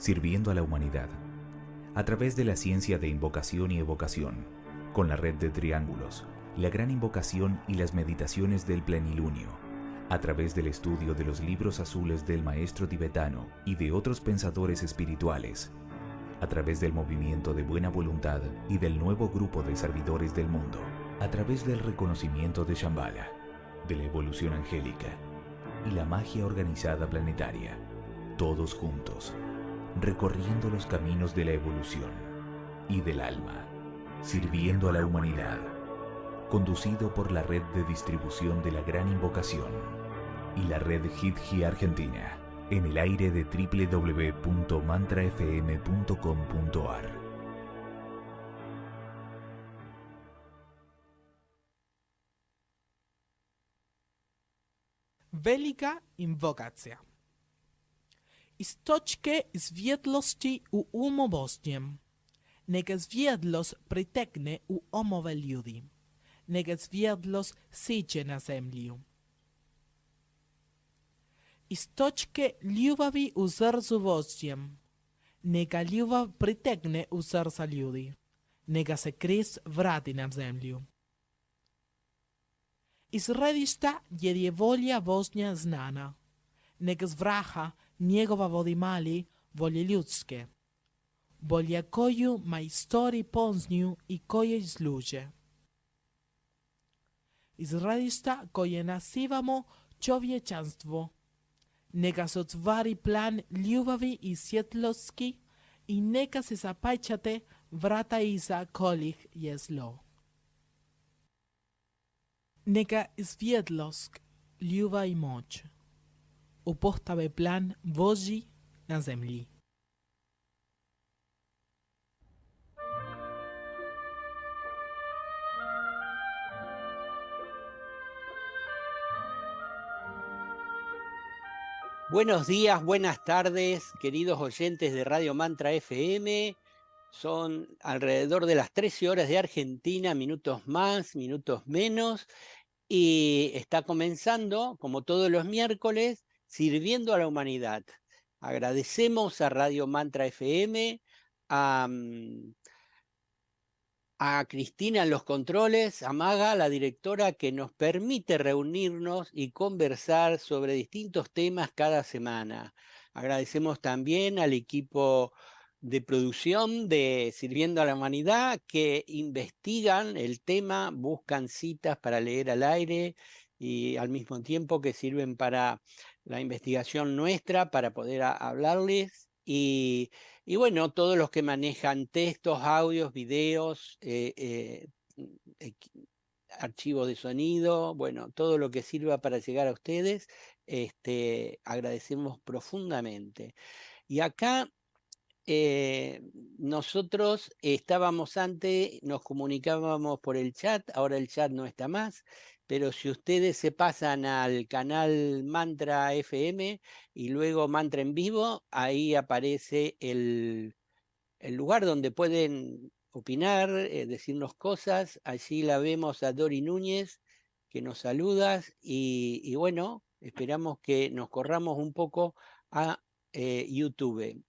sirviendo a la humanidad, a través de la ciencia de invocación y evocación, con la red de triángulos, la gran invocación y las meditaciones del plenilunio, a través del estudio de los libros azules del maestro tibetano y de otros pensadores espirituales, a través del movimiento de buena voluntad y del nuevo grupo de servidores del mundo, a través del reconocimiento de Shambhala, de la evolución angélica y la magia organizada planetaria, todos juntos, recorriendo los caminos de la evolución y del alma, sirviendo a la humanidad, conducido por la red de distribución de la Gran Invocación y la red Hidji Argentina, en el aire de www.mantrafm.com.ar. Velika invokacja. Istočke zwiedlosti u umobožnjem, neka zwiedlos pritekne u omove ljudi, neka zwiedlos siđe na zemlju. Istočke ljubavi u srcu vožnjem, neka ljubav pritekne u srca ljudi, neka se Krist vrati na zemlju. Iz središta gdje je volja vožnja znana, neka zvraha njegova vodimali volje ljudske, volja koju majstori poznju i kojoj služe. Iz središta koje nazivamo čovječanstvo, neka se otvari plan ljubavi i svjetlosti i neka se zapečate vrata iza kojih je zlo. Neka svjetlost, ljubav i moć upostave plan Boží na zemlji. Buenos días, buenas tardes, queridos oyentes de Radio Mantra FM. Son alrededor de las 13 horas de Argentina, minutos más, minutos menos. Y está comenzando, como todos los miércoles, Sirviendo a la Humanidad. Agradecemos a Radio Mantra FM, a Cristina en los controles, a Maga, la directora, que nos permite reunirnos y conversar sobre distintos temas cada semana. Agradecemos también al equipo de producción de Sirviendo a la Humanidad, que investigan el tema, buscan citas para leer al aire y al mismo tiempo que sirven para la investigación nuestra, para poder hablarles. Y bueno, todos los que manejan textos, audios, videos, archivos de sonido, bueno, todo lo que sirva para llegar a ustedes, agradecemos profundamente. Y acá nosotros estábamos antes, nos comunicábamos por el chat, ahora el chat no está más, pero si ustedes se pasan al canal Mantra FM y luego Mantra en vivo, ahí aparece el lugar donde pueden opinar, decirnos cosas. Allí la vemos a Dori Núñez, que nos saluda, y bueno, esperamos que nos corramos un poco a YouTube.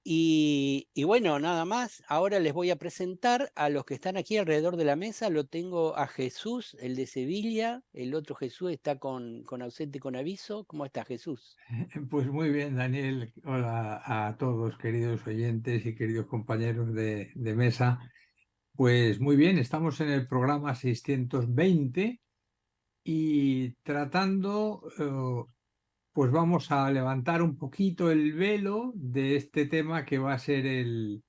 Y bueno, nada más. Ahora les voy a presentar a los que están aquí alrededor de la mesa. Lo tengo a Jesús, el de Sevilla. El otro Jesús está con ausente con aviso. ¿Cómo está, Jesús? Pues muy bien, Daniel. Hola a todos, queridos oyentes y queridos compañeros de mesa. Pues muy bien, estamos en el programa 620 y tratando... pues vamos a levantar un poquito el velo de este tema que va a ser el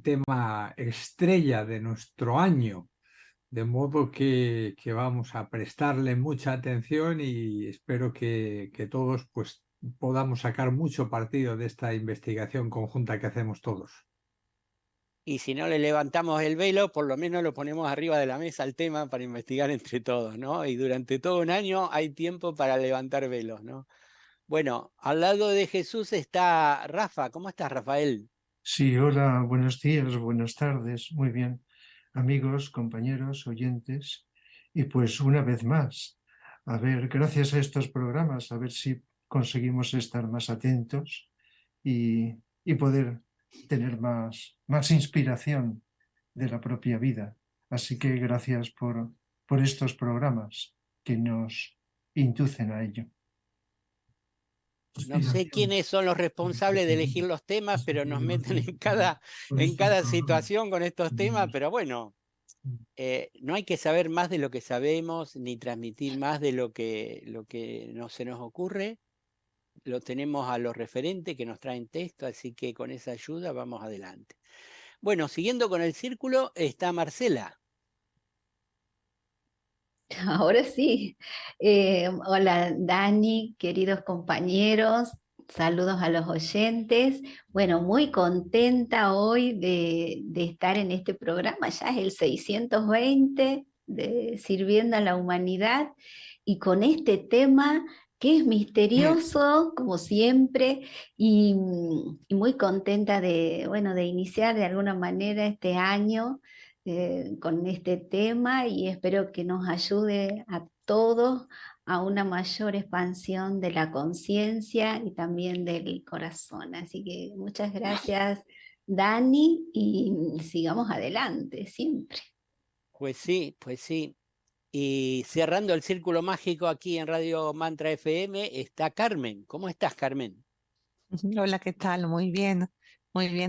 tema estrella de nuestro año, de modo que vamos a prestarle mucha atención y espero que todos pues podamos sacar mucho partido de esta investigación conjunta que hacemos todos. Y si no le levantamos el velo, por lo menos lo ponemos arriba de la mesa el tema para investigar entre todos, ¿no? Y durante todo un año hay tiempo para levantar velos, ¿no? Bueno, al lado de Jesús está Rafa. ¿Cómo estás, Rafael? Sí, hola, buenos días, buenas tardes, muy bien, amigos, compañeros, oyentes. Y pues una vez más, a ver, gracias a estos programas, a ver si conseguimos estar más atentos y y poder tener más inspiración de la propia vida. Así que gracias por estos programas que nos inducen a ello. No sé quiénes son los responsables de elegir los temas, pero nos meten en cada situación con estos temas, pero bueno, no hay que saber más de lo que sabemos, ni transmitir más de lo que no se nos ocurre. Lo tenemos a los referentes que nos traen texto, así que con esa ayuda vamos adelante. Bueno, siguiendo con el círculo, está Marcela. Ahora sí. Hola Dani, queridos compañeros, saludos a los oyentes. Bueno, muy contenta hoy de estar en este programa, ya es el 620 de Sirviendo a la Humanidad y con este tema que es misterioso, como siempre, y muy contenta de iniciar de alguna manera este año con este tema y espero que nos ayude a todos a una mayor expansión de la conciencia y también del corazón. Así que muchas gracias, Dani, y sigamos adelante siempre. Pues sí, pues sí. Y cerrando el círculo mágico aquí en Radio Mantra FM está Carmen. ¿Cómo estás, Carmen? Hola, ¿qué tal? Muy bien,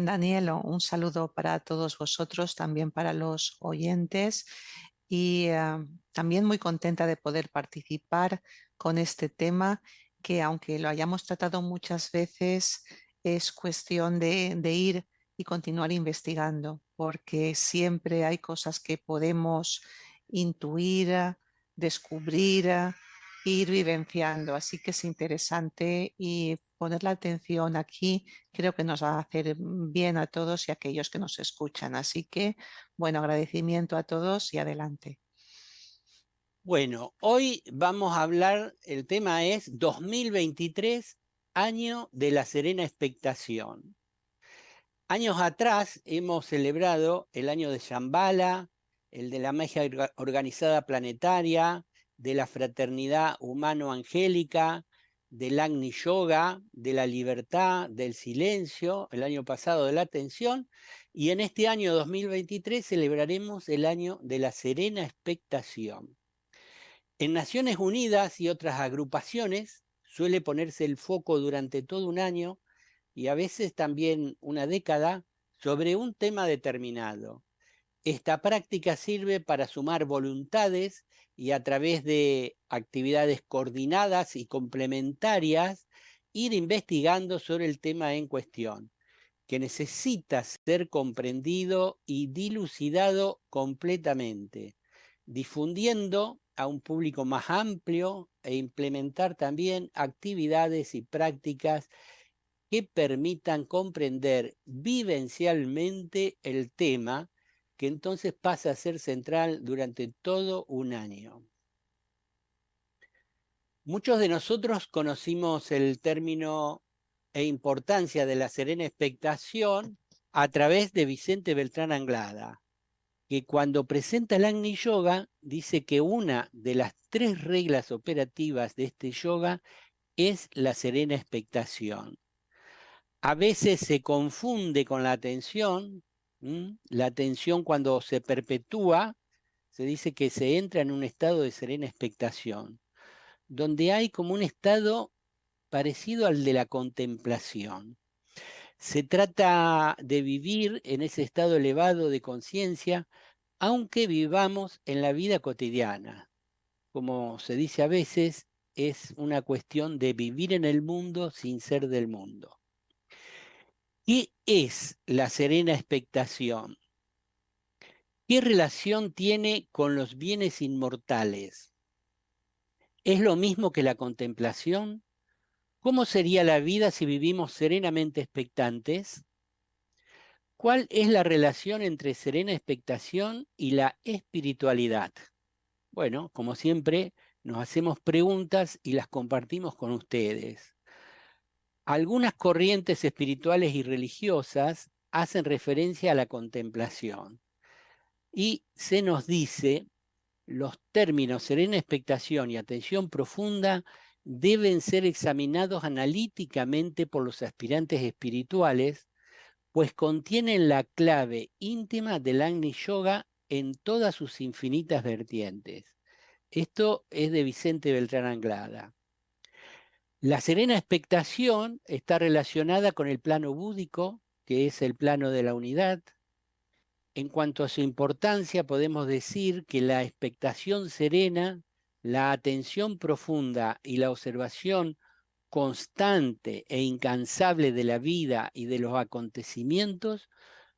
Danielo. Un saludo para todos vosotros, también para los oyentes y también muy contenta de poder participar con este tema que aunque lo hayamos tratado muchas veces, es cuestión de ir y continuar investigando, porque siempre hay cosas que podemos intuir, descubrir, ir vivenciando. Así que es interesante y poner la atención aquí creo que nos va a hacer bien a todos y a aquellos que nos escuchan. Así que, bueno, agradecimiento a todos y adelante. Bueno, hoy vamos a hablar, el tema es 2023, año de la serena expectación. Años atrás hemos celebrado el año de Shambhala, el de la magia organizada planetaria, de la fraternidad humano-angélica, del Agni Yoga, de la libertad, del silencio, el año pasado de la atención, y en este año 2023 celebraremos el año de la serena expectación. En Naciones Unidas y otras agrupaciones suele ponerse el foco durante todo un año y a veces también una década sobre un tema determinado. Esta práctica sirve para sumar voluntades y a través de actividades coordinadas y complementarias ir investigando sobre el tema en cuestión, que necesita ser comprendido y dilucidado completamente, difundiendo a un público más amplio e implementar también actividades y prácticas que permitan comprender vivencialmente el tema, que entonces pasa a ser central durante todo un año. Muchos de nosotros conocimos el término e importancia de la serena expectación a través de Vicente Beltrán Anglada, que cuando presenta el Agni Yoga dice que una de las 3 reglas operativas de este yoga es la serena expectación. A veces se confunde con la atención. La atención cuando se perpetúa, se dice que se entra en un estado de serena expectación, donde hay como un estado parecido al de la contemplación. Se trata de vivir en ese estado elevado de conciencia, aunque vivamos en la vida cotidiana. Como se dice a veces, es una cuestión de vivir en el mundo sin ser del mundo. ¿Qué es la serena expectación? ¿Qué relación tiene con los bienes inmortales? ¿Es lo mismo que la contemplación? ¿Cómo sería la vida si vivimos serenamente expectantes? ¿Cuál es la relación entre serena expectación y la espiritualidad? Bueno, como siempre, nos hacemos preguntas y las compartimos con ustedes. Algunas corrientes espirituales y religiosas hacen referencia a la contemplación y se nos dice los términos serena expectación y atención profunda deben ser examinados analíticamente por los aspirantes espirituales, pues contienen la clave íntima del Agni Yoga en todas sus infinitas vertientes. Esto es de Vicente Beltrán Anglada. La serena expectación está relacionada con el plano búdico, que es el plano de la unidad. En cuanto a su importancia, podemos decir que la expectación serena, la atención profunda y la observación constante e incansable de la vida y de los acontecimientos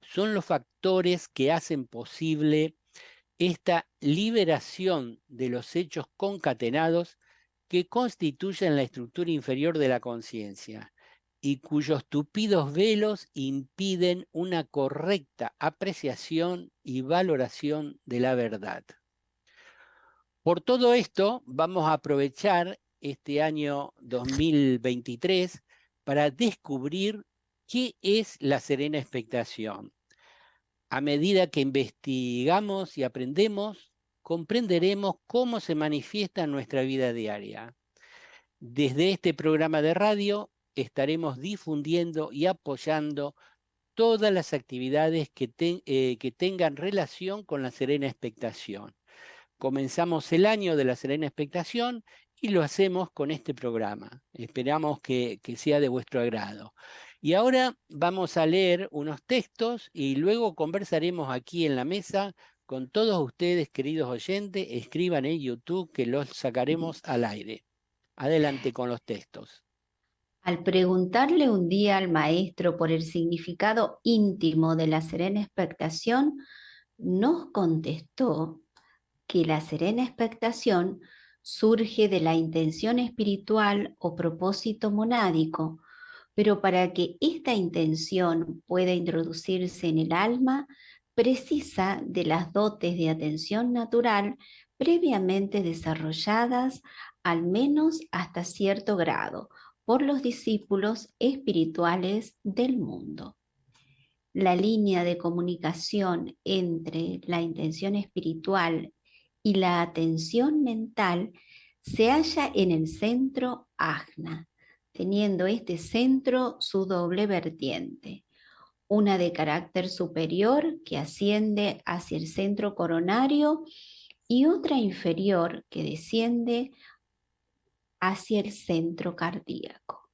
son los factores que hacen posible esta liberación de los hechos concatenados que constituyen la estructura inferior de la conciencia y cuyos tupidos velos impiden una correcta apreciación y valoración de la verdad. Por todo esto, vamos a aprovechar este año 2023 para descubrir qué es la serena expectación. A medida que investigamos y aprendemos, comprenderemos cómo se manifiesta en nuestra vida diaria. Desde este programa de radio estaremos difundiendo y apoyando todas las actividades que tengan relación con la serena expectación. Comenzamos el año de la serena expectación y lo hacemos con este programa. Esperamos que sea de vuestro agrado. Y ahora vamos a leer unos textos y luego conversaremos aquí en la mesa con todos ustedes, queridos oyentes. Escriban en YouTube que los sacaremos al aire. Adelante con los textos. Al preguntarle un día al maestro por el significado íntimo de la serena expectación, nos contestó que la serena expectación surge de la intención espiritual o propósito monádico, pero para que esta intención pueda introducirse en el alma, precisa de las dotes de atención natural previamente desarrolladas, al menos hasta cierto grado, por los discípulos espirituales del mundo. La línea de comunicación entre la intención espiritual y la atención mental se halla en el centro ajna, teniendo este centro su doble vertiente, una de carácter superior que asciende hacia el centro coronario y otra inferior que desciende hacia el centro cardíaco,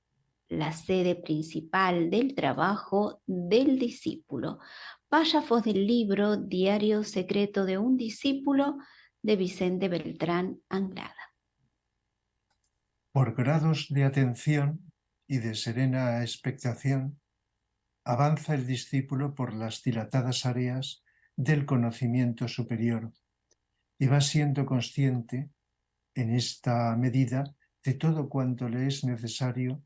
la sede principal del trabajo del discípulo. Párrafos del libro Diario secreto de un discípulo de Vicente Beltrán Anglada. Por grados de atención y de serena expectación, avanza el discípulo por las dilatadas áreas del conocimiento superior y va siendo consciente, en esta medida, de todo cuanto le es necesario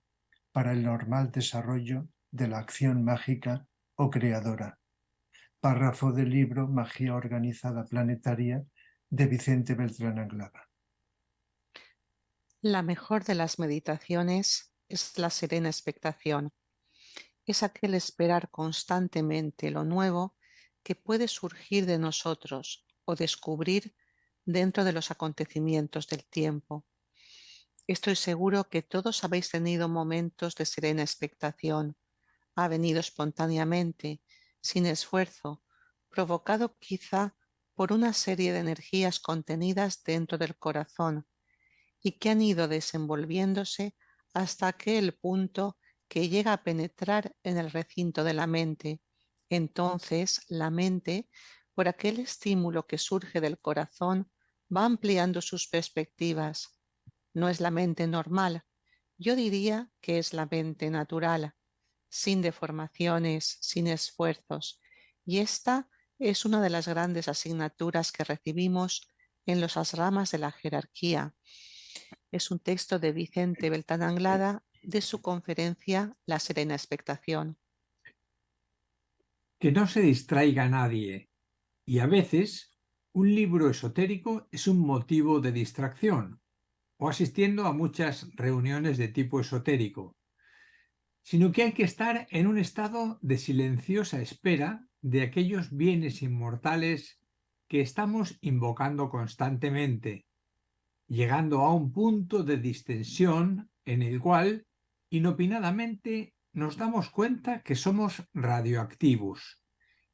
para el normal desarrollo de la acción mágica o creadora. Párrafo del libro Magia Organizada Planetaria de Vicente Beltrán Anglada. La mejor de las meditaciones es la serena expectación. Es aquel esperar constantemente lo nuevo que puede surgir de nosotros o descubrir dentro de los acontecimientos del tiempo. Estoy seguro que todos habéis tenido momentos de serena expectación. Ha venido espontáneamente, sin esfuerzo, provocado quizá por una serie de energías contenidas dentro del corazón y que han ido desenvolviéndose hasta aquel punto que llega a penetrar en el recinto de la mente. Entonces, la mente, por aquel estímulo que surge del corazón, va ampliando sus perspectivas. No es la mente normal, yo diría que es la mente natural, sin deformaciones, sin esfuerzos, y esta es una de las grandes asignaturas que recibimos en los ashramas de la jerarquía. Es un texto de Vicente Beltrán Anglada de su conferencia La serena expectación. Que no se distraiga nadie, y a veces un libro esotérico es un motivo de distracción, o asistiendo a muchas reuniones de tipo esotérico, sino que hay que estar en un estado de silenciosa espera de aquellos bienes inmortales que estamos invocando constantemente, llegando a un punto de distensión en el cual, inopinadamente, nos damos cuenta que somos radioactivos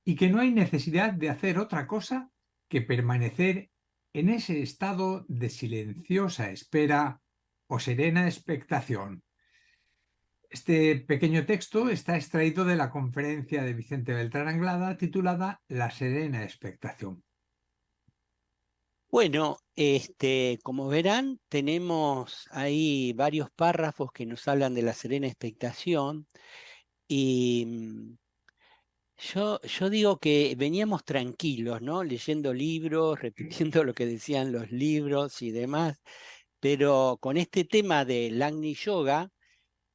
y que no hay necesidad de hacer otra cosa que permanecer en ese estado de silenciosa espera o serena expectación. Este pequeño texto está extraído de la conferencia de Vicente Beltrán Anglada titulada La serena expectación. Bueno, como verán, tenemos ahí varios párrafos que nos hablan de la serena expectación y yo digo que veníamos tranquilos, ¿no? Leyendo libros, repitiendo lo que decían los libros y demás, pero con este tema del Agni Yoga,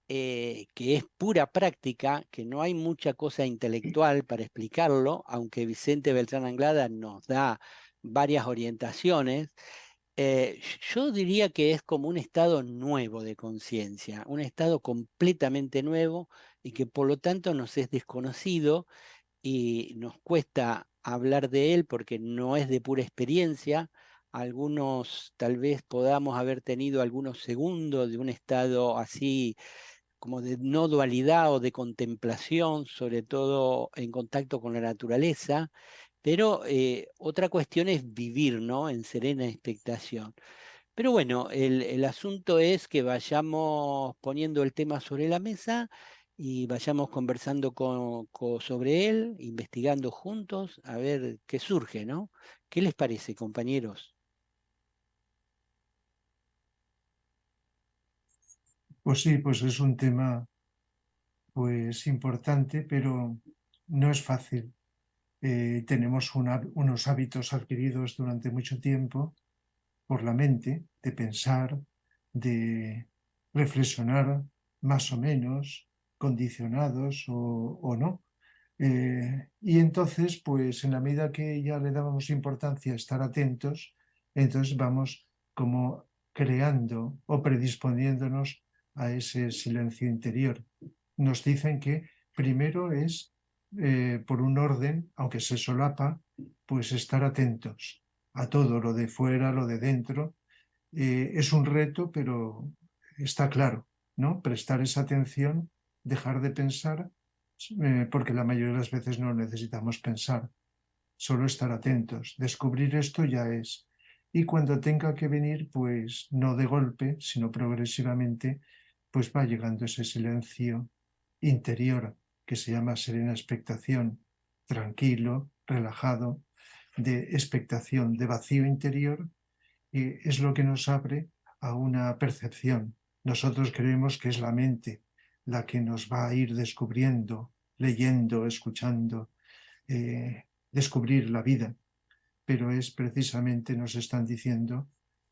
que es pura práctica, que no hay mucha cosa intelectual para explicarlo, aunque Vicente Beltrán Anglada nos da varias orientaciones. Yo diría que es como un estado nuevo de conciencia, un estado completamente nuevo y que por lo tanto nos es desconocido y nos cuesta hablar de él porque no es de pura experiencia. Algunos tal vez podamos haber tenido algunos segundos de un estado así como de no dualidad o de contemplación, sobre todo en contacto con la naturaleza, pero otra cuestión es vivir, ¿no? En serena expectación. Pero bueno, el asunto es que vayamos poniendo el tema sobre la mesa y vayamos conversando sobre él, investigando juntos, a ver qué surge, ¿no? ¿Qué les parece, compañeros? Pues sí, pues es un tema pues importante, pero no es fácil. Tenemos unos hábitos adquiridos durante mucho tiempo por la mente de pensar, de reflexionar más o menos, condicionados o no. Y entonces, pues en la medida que ya le dábamos importancia a estar atentos, entonces vamos como creando o predisponiéndonos a ese silencio interior. Nos dicen que primero es, por un orden, aunque se solapa, pues estar atentos a todo, lo de fuera, lo de dentro. Es un reto, pero está claro, ¿no? Prestar esa atención, dejar de pensar, porque la mayoría de las veces no necesitamos pensar, solo estar atentos. Descubrir esto ya es. Y cuando tenga que venir, pues no de golpe, sino progresivamente, pues va llegando ese silencio interior que se llama serena expectación, tranquilo, relajado, de expectación, de vacío interior, y es lo que nos abre a una percepción. Nosotros creemos que es la mente la que nos va a ir descubriendo, leyendo, escuchando, descubrir la vida, pero es precisamente, nos están diciendo,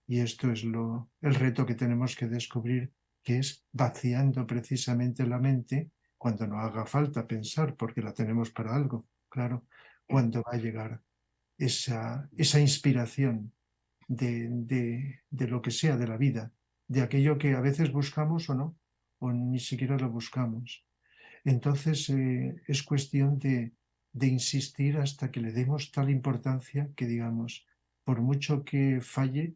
y esto es el reto que tenemos que descubrir, que es vaciando precisamente la mente cuando no haga falta pensar, porque la tenemos para algo, claro, cuando va a llegar esa inspiración de lo que sea de la vida, de aquello que a veces buscamos o no, o ni siquiera lo buscamos. Entonces es cuestión de insistir hasta que le demos tal importancia que digamos, por mucho que falle,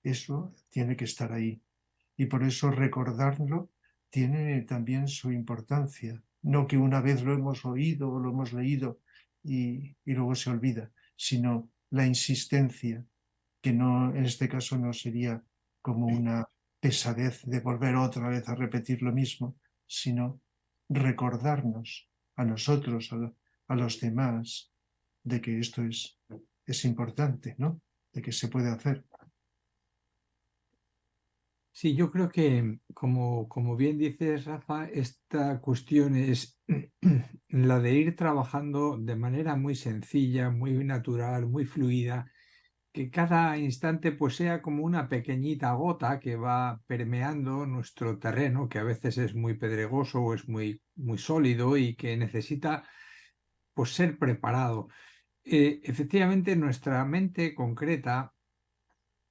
eso tiene que estar ahí. Y por eso recordarlo tiene también su importancia. No que una vez lo hemos oído o lo hemos leído y luego se olvida, sino la insistencia, que no, en este caso no sería como una pesadez de volver otra vez a repetir lo mismo, sino recordarnos a nosotros, a los demás, de que esto es importante, ¿no? De que se puede hacer. Sí, yo creo que, como bien dices, Rafa, esta cuestión es la de ir trabajando de manera muy sencilla, muy natural, muy fluida, que cada instante pues sea como una pequeñita gota que va permeando nuestro terreno, que a veces es muy pedregoso o es muy, muy sólido y que necesita pues ser preparado. Efectivamente, nuestra mente concreta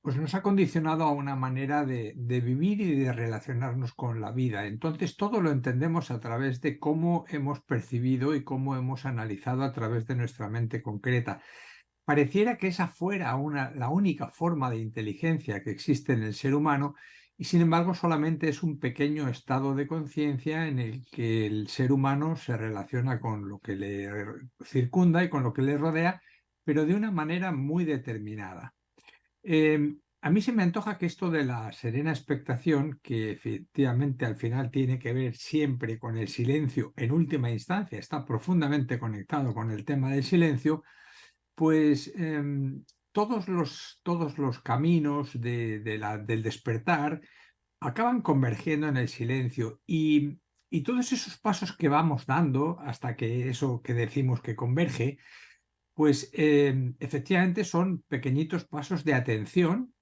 pues nos ha condicionado a una manera de vivir y de relacionarnos con la vida. Entonces todo lo entendemos a través de cómo hemos percibido y cómo hemos analizado a través de nuestra mente concreta. pareciera que esa fuera la única forma de inteligencia que existe en el ser humano, y sin embargo solamente es un pequeño estado de conciencia en el que el ser humano se relaciona con lo que le circunda y con lo que le rodea, pero de una manera muy determinada. A mí se me antoja que esto de la serena expectación, que efectivamente al final tiene que ver siempre con el silencio, en última instancia está profundamente conectado con el tema del silencio, pues todos los caminos del despertar acaban convergiendo en el silencio, y todos esos pasos que vamos dando hasta que eso que decimos que converge, pues efectivamente son pequeñitos pasos de atención,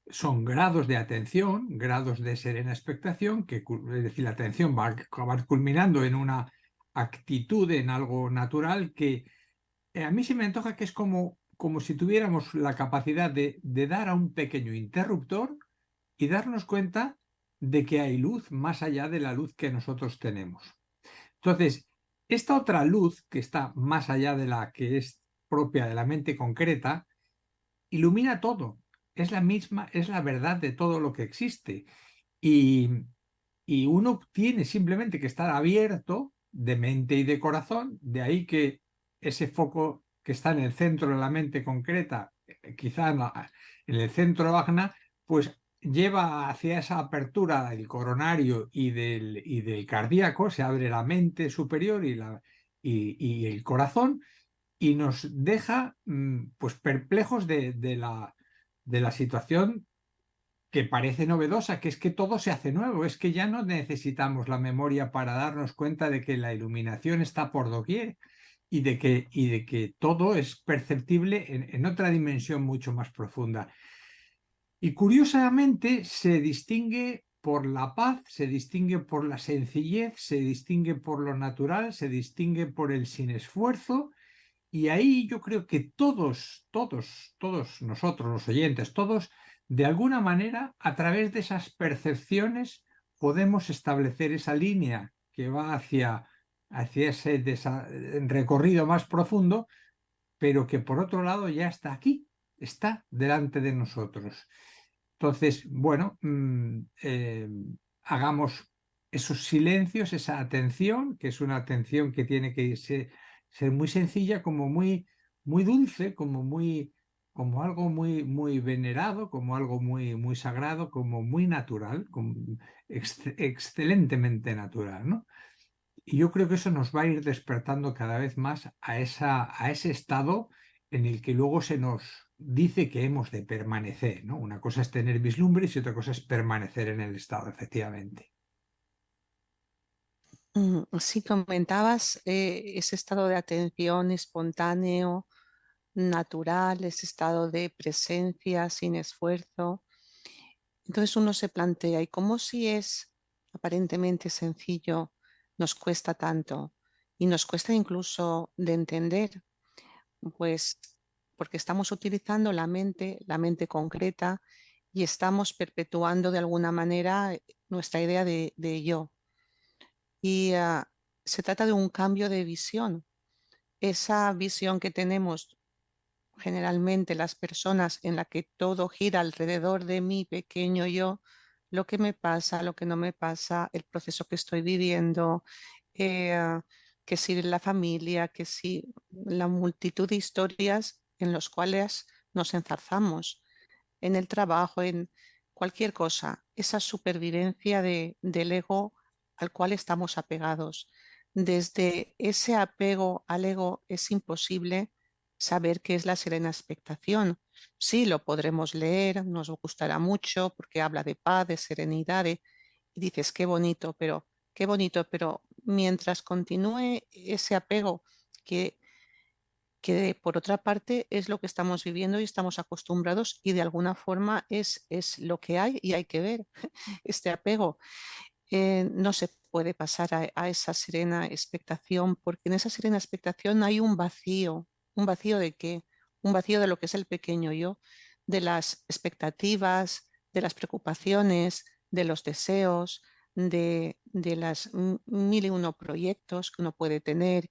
son grados de atención, grados de serena expectación, es decir, la atención va a acabar culminando en una actitud, en algo natural que a mí se me antoja que es como si tuviéramos la capacidad de dar a un pequeño interruptor y darnos cuenta de que hay luz más allá de la luz que nosotros tenemos. Entonces, esta otra luz que está más allá de la que es propia de la mente concreta, ilumina todo. Es la misma, es la verdad de todo lo que existe. Y, y uno tiene simplemente que estar abierto de mente y de corazón, de ahí que ese foco que está en el centro de la mente concreta, quizá en el centro agna, pues lleva hacia esa apertura del coronario y del cardíaco, se abre la mente superior y el corazón, y nos deja pues perplejos de la situación que parece novedosa, que es que todo se hace nuevo, es que ya no necesitamos la memoria para darnos cuenta de que la iluminación está por doquier y de que todo es perceptible en otra dimensión mucho más profunda. Y curiosamente se distingue por la paz, se distingue por la sencillez, se distingue por lo natural, se distingue por el sin esfuerzo. Y ahí yo creo que todos nosotros, los oyentes, todos, de alguna manera, a través de esas percepciones, podemos establecer esa línea que va hacia ese recorrido más profundo, pero que por otro lado ya está aquí, está delante de nosotros. Entonces, bueno, hagamos esos silencios, esa atención, que es una atención que tiene que ser muy sencilla, como muy dulce, como algo muy venerado, como algo muy sagrado, como muy natural, excelentemente natural, ¿no? Y yo creo que eso nos va a ir despertando cada vez más a ese estado en el que luego se nos dice que hemos de permanecer, ¿no? Una cosa es tener vislumbres y otra cosa es permanecer en el estado, efectivamente. Sí, comentabas ese estado de atención espontáneo, natural, ese estado de presencia sin esfuerzo. Entonces uno se plantea, ¿y cómo si es aparentemente sencillo, nos cuesta tanto? Y nos cuesta incluso de entender, pues porque estamos utilizando la mente concreta, y estamos perpetuando de alguna manera nuestra idea de yo. Y se trata de un cambio de visión. Esa visión que tenemos generalmente las personas, en la que todo gira alrededor de mi pequeño yo, lo que me pasa, lo que no me pasa, el proceso que estoy viviendo, eh, que si la familia, que si la multitud de historias en los cuales nos enzarzamos, en el trabajo, en cualquier cosa, esa supervivencia del ego al cual estamos apegados. Desde ese apego al ego es imposible saber qué es la serena expectación. Sí, lo podremos leer, nos gustará mucho porque habla de paz, de serenidad, y dices, qué bonito, pero mientras continúe ese apego que por otra parte es lo que estamos viviendo y estamos acostumbrados, y de alguna forma es lo que hay y hay que ver este apego. No se puede pasar a esa serena expectación, porque en esa serena expectación hay un vacío de qué, un vacío de lo que es el pequeño yo, de las expectativas, de las preocupaciones, de los deseos, de las mil y uno proyectos que uno puede tener,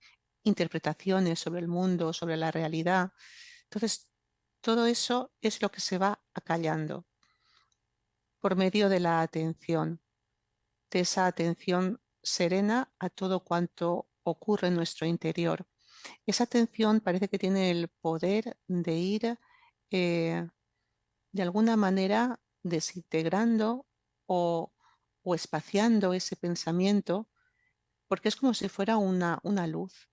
interpretaciones sobre el mundo, sobre la realidad. Entonces, todo eso es lo que se va acallando por medio de la atención, de esa atención serena a todo cuanto ocurre en nuestro interior. Esa atención parece que tiene el poder de ir de alguna manera desintegrando o, o espaciando ese pensamiento, porque es como si fuera una luz.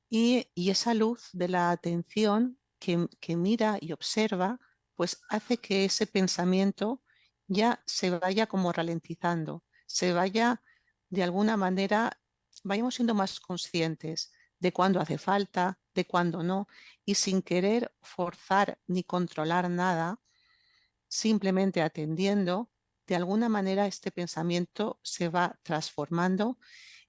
Y esa luz de la atención que mira y observa, pues hace que ese pensamiento ya se vaya como ralentizando, se vaya de alguna manera, vayamos siendo más conscientes de cuándo hace falta, de cuándo no, y sin querer forzar ni controlar nada, simplemente atendiendo, de alguna manera este pensamiento se va transformando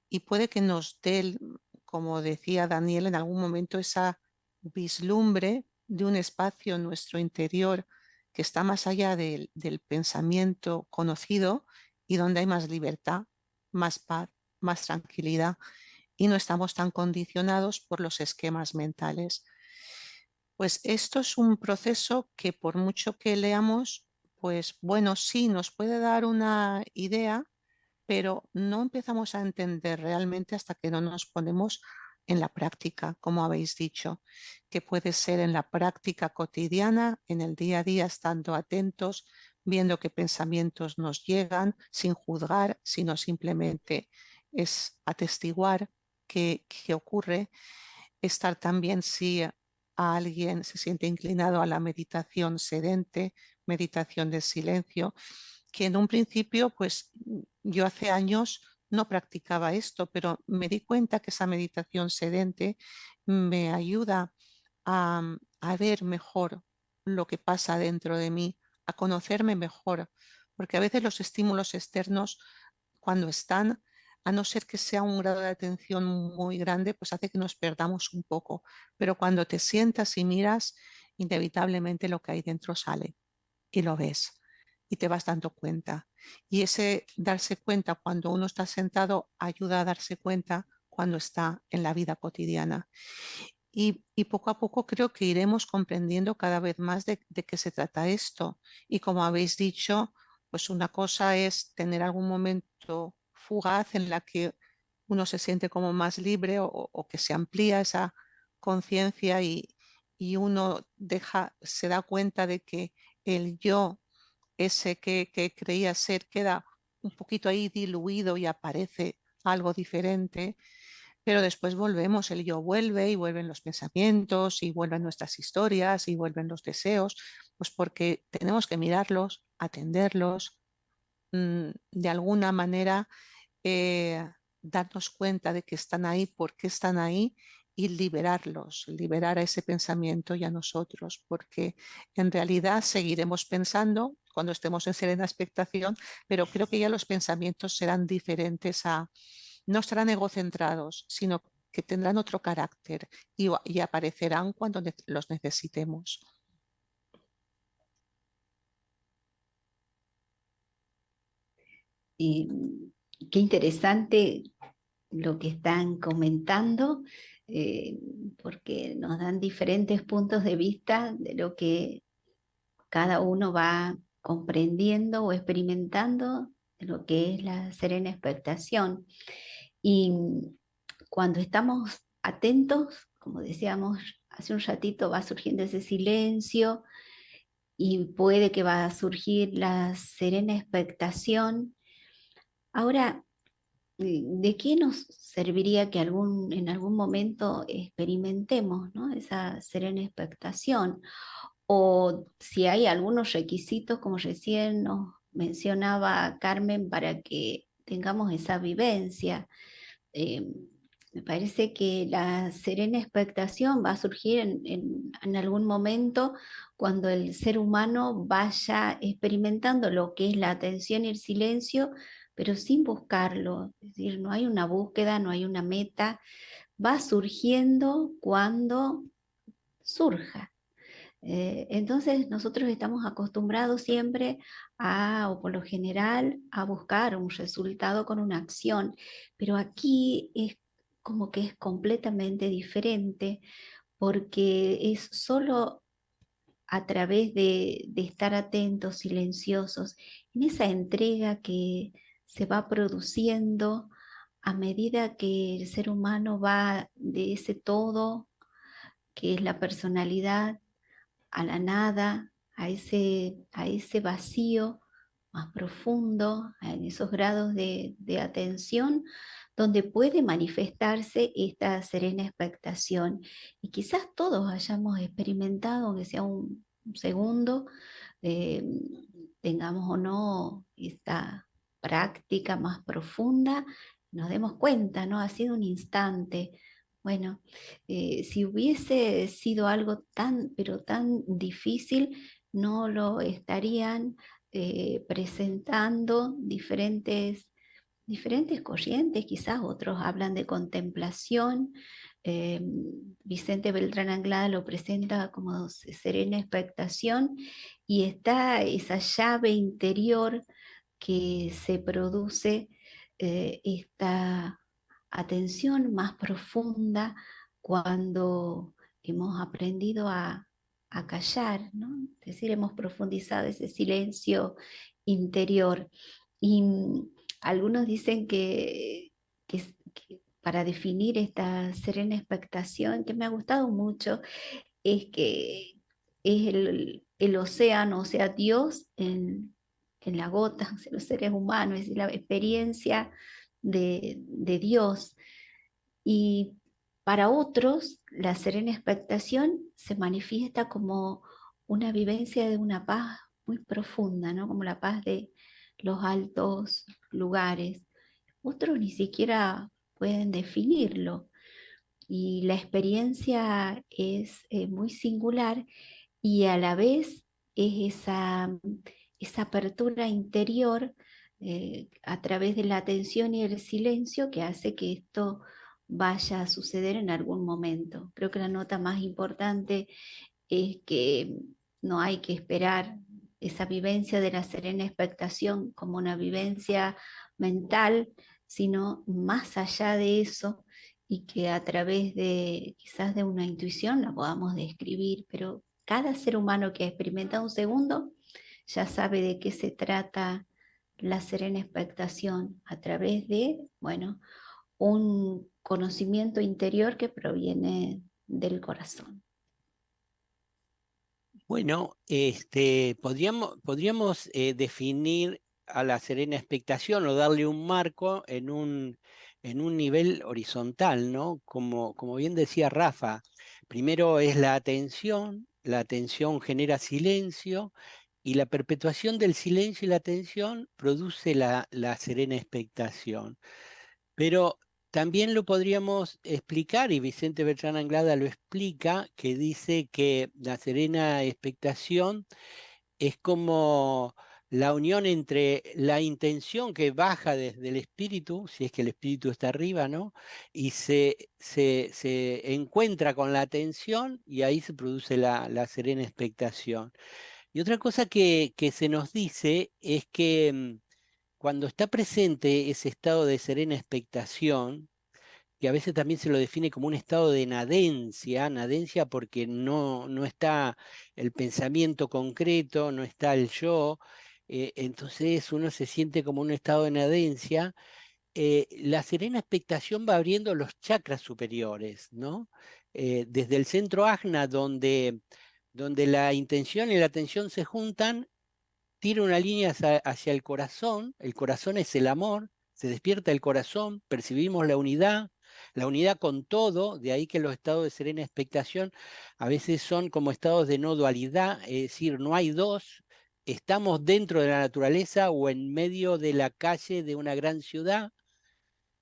y puede que nos dé, como decía Daniel, en algún momento esa vislumbre de un espacio en nuestro interior que está más allá del pensamiento conocido y donde hay más libertad, más paz, más tranquilidad y no estamos tan condicionados por los esquemas mentales. Pues esto es un proceso que por mucho que leamos, pues bueno, sí, nos puede dar una idea, pero no empezamos a entender realmente hasta que no nos ponemos en la práctica, como habéis dicho, que puede ser en la práctica cotidiana, en el día a día, estando atentos, viendo qué pensamientos nos llegan, sin juzgar, sino simplemente es atestiguar qué ocurre, estar también si a alguien se siente inclinado a la meditación sedente, meditación de silencio, que en un principio, pues yo hace años no practicaba esto, pero me di cuenta que esa meditación sedente me ayuda a ver mejor lo que pasa dentro de mí, a conocerme mejor, porque a veces los estímulos externos, cuando están, a no ser que sea un grado de atención muy grande, pues hace que nos perdamos un poco, pero cuando te sientas y miras, inevitablemente lo que hay dentro sale y lo ves y te vas dando cuenta. Y ese darse cuenta cuando uno está sentado ayuda a darse cuenta cuando está en la vida cotidiana. Y poco a poco creo que iremos comprendiendo cada vez más de qué se trata esto. Y como habéis dicho, pues una cosa es tener algún momento fugaz en la que uno se siente como más libre o que se amplía esa conciencia y uno se da cuenta de que el yo, ese que creía ser, queda un poquito ahí diluido y aparece algo diferente, pero después volvemos, el yo vuelve y vuelven los pensamientos y vuelven nuestras historias y vuelven los deseos, pues porque tenemos que mirarlos, atenderlos, de alguna manera darnos cuenta de que están ahí, por qué están ahí y liberarlos, liberar a ese pensamiento y a nosotros, porque en realidad seguiremos pensando cuando estemos en serena expectación, pero creo que ya los pensamientos serán diferentes no estarán egocentrados, sino que tendrán otro carácter y aparecerán cuando los necesitemos. Y qué interesante lo que están comentando, porque nos dan diferentes puntos de vista de lo que cada uno va comprendiendo o experimentando de lo que es la serena expectación. Y cuando estamos atentos, como decíamos hace un ratito, va surgiendo ese silencio y puede que va a surgir la serena expectación. Ahora, ¿de qué nos serviría que en algún momento experimentemos, ¿no?, esa serena expectación? O si hay algunos requisitos, como recién nos mencionaba Carmen, para que tengamos esa vivencia. Eh, Me parece que la serena expectación va a surgir en algún momento cuando el ser humano vaya experimentando lo que es la atención y el silencio, pero sin buscarlo. Es decir, no hay una búsqueda, no hay una meta, va surgiendo cuando surja. Entonces nosotros estamos acostumbrados siempre o por lo general, a buscar un resultado con una acción, pero aquí es como que es completamente diferente, porque es solo a través de estar atentos, silenciosos, en esa entrega que se va produciendo a medida que el ser humano va de ese todo, que es la personalidad, a la nada, a ese vacío más profundo, en esos grados de atención, donde puede manifestarse esta serena expectación. Y quizás todos hayamos experimentado, aunque sea un segundo, eh, tengamos o no esta práctica más profunda, nos demos cuenta, ¿no? Ha sido un instante. Bueno, si hubiese sido algo tan, pero tan difícil, no lo estarían presentando diferentes corrientes, quizás otros hablan de contemplación. eh, Vicente Beltrán Anglada lo presenta como serena expectación y está esa llave interior que se produce, esta atención más profunda cuando hemos aprendido a callar, ¿no? Es decir, hemos profundizado ese silencio interior. Y algunos dicen que para definir esta serena expectación, que me ha gustado mucho, es que es el océano, o sea, Dios en la gota, o sea, los seres humanos, es decir, la experiencia de Dios. Y para otros, la serena expectación se manifiesta como una vivencia de una paz muy profunda, ¿no? Como la paz de los altos lugares. Otros ni siquiera pueden definirlo. Y la experiencia es muy singular y a la vez es esa apertura interior, a través de la atención y el silencio, que hace que esto vaya a suceder en algún momento. Creo que la nota más importante es que no hay que esperar esa vivencia de la serena expectación como una vivencia mental, sino más allá de eso, y que a través de quizás de una intuición la podamos describir, pero cada ser humano que experimenta un segundo ya sabe de qué se trata la serena expectación a través de, bueno, un conocimiento interior que proviene del corazón. Bueno, podríamos definir a la serena expectación o darle un marco en un nivel horizontal, ¿no? Como bien decía Rafa, primero es la atención genera silencio y la perpetuación del silencio y la atención produce la serena expectación. Pero también lo podríamos explicar, y Vicente Beltrán Anglada lo explica, que dice que la serena expectación es como la unión entre la intención que baja desde el espíritu, si es que el espíritu está arriba, ¿no? Y se encuentra con la atención y ahí se produce la serena expectación. Y otra cosa que se nos dice es que cuando está presente ese estado de serena expectación, que a veces también se lo define como un estado de nadencia porque no está el pensamiento concreto, no está el yo, entonces uno se siente como en un estado de nadencia. La serena expectación va abriendo los chakras superiores, ¿no? Desde el centro ajna, donde la intención y la atención se juntan, tira una línea hacia el corazón es el amor, se despierta el corazón, percibimos la unidad con todo, de ahí que los estados de serena expectación a veces son como estados de no dualidad, es decir, no hay dos, estamos dentro de la naturaleza o en medio de la calle de una gran ciudad.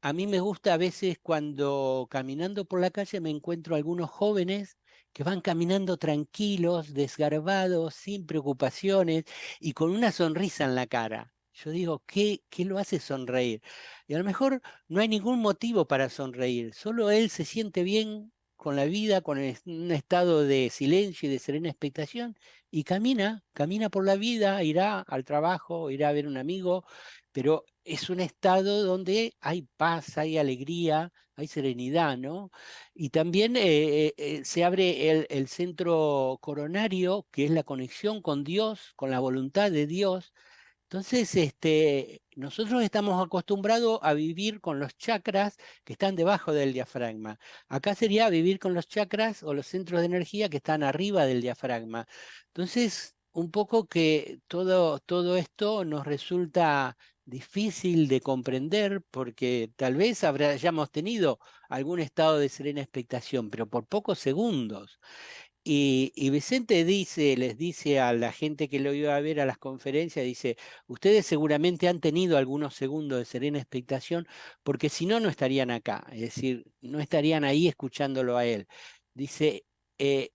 A mí me gusta a veces cuando caminando por la calle me encuentro algunos jóvenes que van caminando tranquilos, desgarbados, sin preocupaciones y con una sonrisa en la cara. Yo digo, ¿qué lo hace sonreír? Y a lo mejor no hay ningún motivo para sonreír, solo él se siente bien con la vida, un estado de silencio y de serena expectación, y camina por la vida, irá al trabajo, irá a ver un amigo, pero es un estado donde hay paz, hay alegría, hay serenidad, ¿no? Y también se abre el centro coronario, que es la conexión con Dios, con la voluntad de Dios. Entonces, nosotros estamos acostumbrados a vivir con los chakras que están debajo del diafragma. Acá sería vivir con los chakras o los centros de energía que están arriba del diafragma. Entonces, un poco que todo esto nos resulta difícil de comprender porque tal vez hayamos tenido algún estado de serena expectación, pero por pocos segundos. Y Vicente les dice a la gente que lo iba a ver a las conferencias, dice, ustedes seguramente han tenido algunos segundos de serena expectación, porque si no, no estarían acá, es decir, no estarían ahí escuchándolo a él. Dice,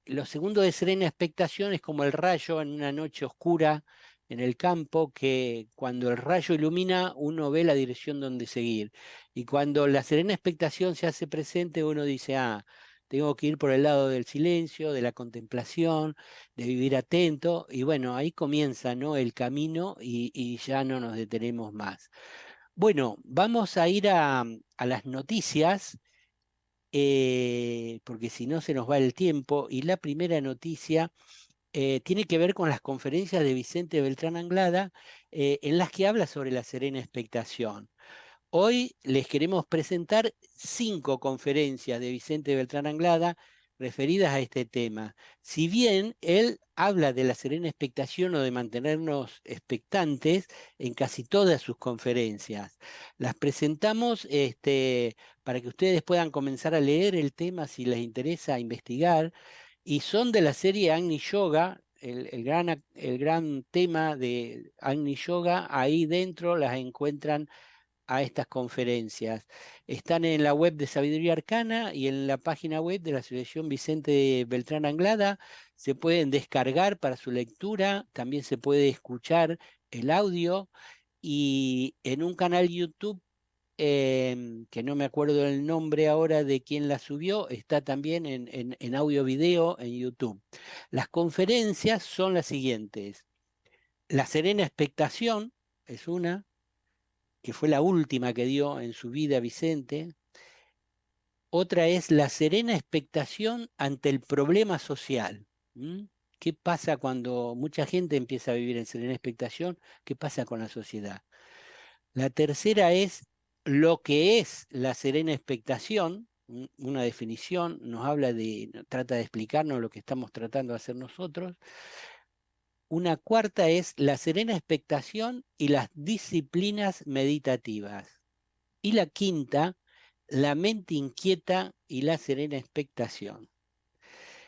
los segundos de serena expectación es como el rayo en una noche oscura en el campo, que cuando el rayo ilumina, uno ve la dirección donde seguir. Y cuando la serena expectación se hace presente, uno dice, ah, tengo que ir por el lado del silencio, de la contemplación, de vivir atento, y bueno, ahí comienza, ¿no?, el camino y ya no nos detenemos más. Bueno, vamos a ir a las noticias, porque si no se nos va el tiempo, y la primera noticia tiene que ver con las conferencias de Vicente Beltrán Anglada, en las que habla sobre la serena expectación. Hoy les queremos presentar 5 conferencias de Vicente Beltrán Anglada referidas a este tema. Si bien él habla de la serena expectación o de mantenernos expectantes en casi todas sus conferencias, las presentamos para que ustedes puedan comenzar a leer el tema si les interesa investigar, y son de la serie Agni Yoga. El gran tema de Agni Yoga, ahí dentro las encuentran a estas conferencias. Están en la web de Sabiduría Arcana y en la página web de la Asociación Vicente Beltrán Anglada. Se pueden descargar para su lectura, también se puede escuchar el audio, y en un canal YouTube, que no me acuerdo el nombre ahora de quién la subió, está también en audio video en YouTube. Las conferencias son las siguientes. La serena expectación es una, que fue la última que dio en su vida Vicente. Otra es la serena expectación ante el problema social. ¿Mm? ¿Qué pasa cuando mucha gente empieza a vivir en serena expectación? ¿Qué pasa con la sociedad? La tercera es lo que es la serena expectación, una definición, trata de explicarnos lo que estamos tratando de hacer nosotros. Una cuarta es la serena expectación y las disciplinas meditativas. Y la quinta, la mente inquieta y la serena expectación.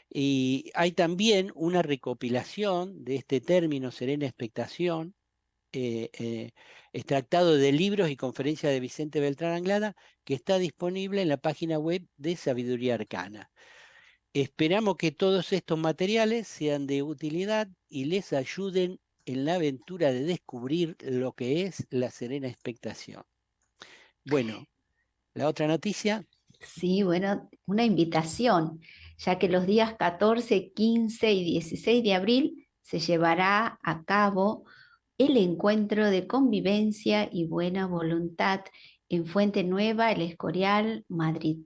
Y hay también una recopilación de este término serena expectación, extractado de libros y conferencias de Vicente Beltrán Anglada, que está disponible en la página web de Sabiduría Arcana. Esperamos que todos estos materiales sean de utilidad y les ayuden en la aventura de descubrir lo que es la serena expectación. Bueno, la otra noticia. Sí, bueno, una invitación, ya que los días 14, 15 y 16 de abril se llevará a cabo el encuentro de convivencia y buena voluntad en Fuente Nueva, El Escorial, Madrid.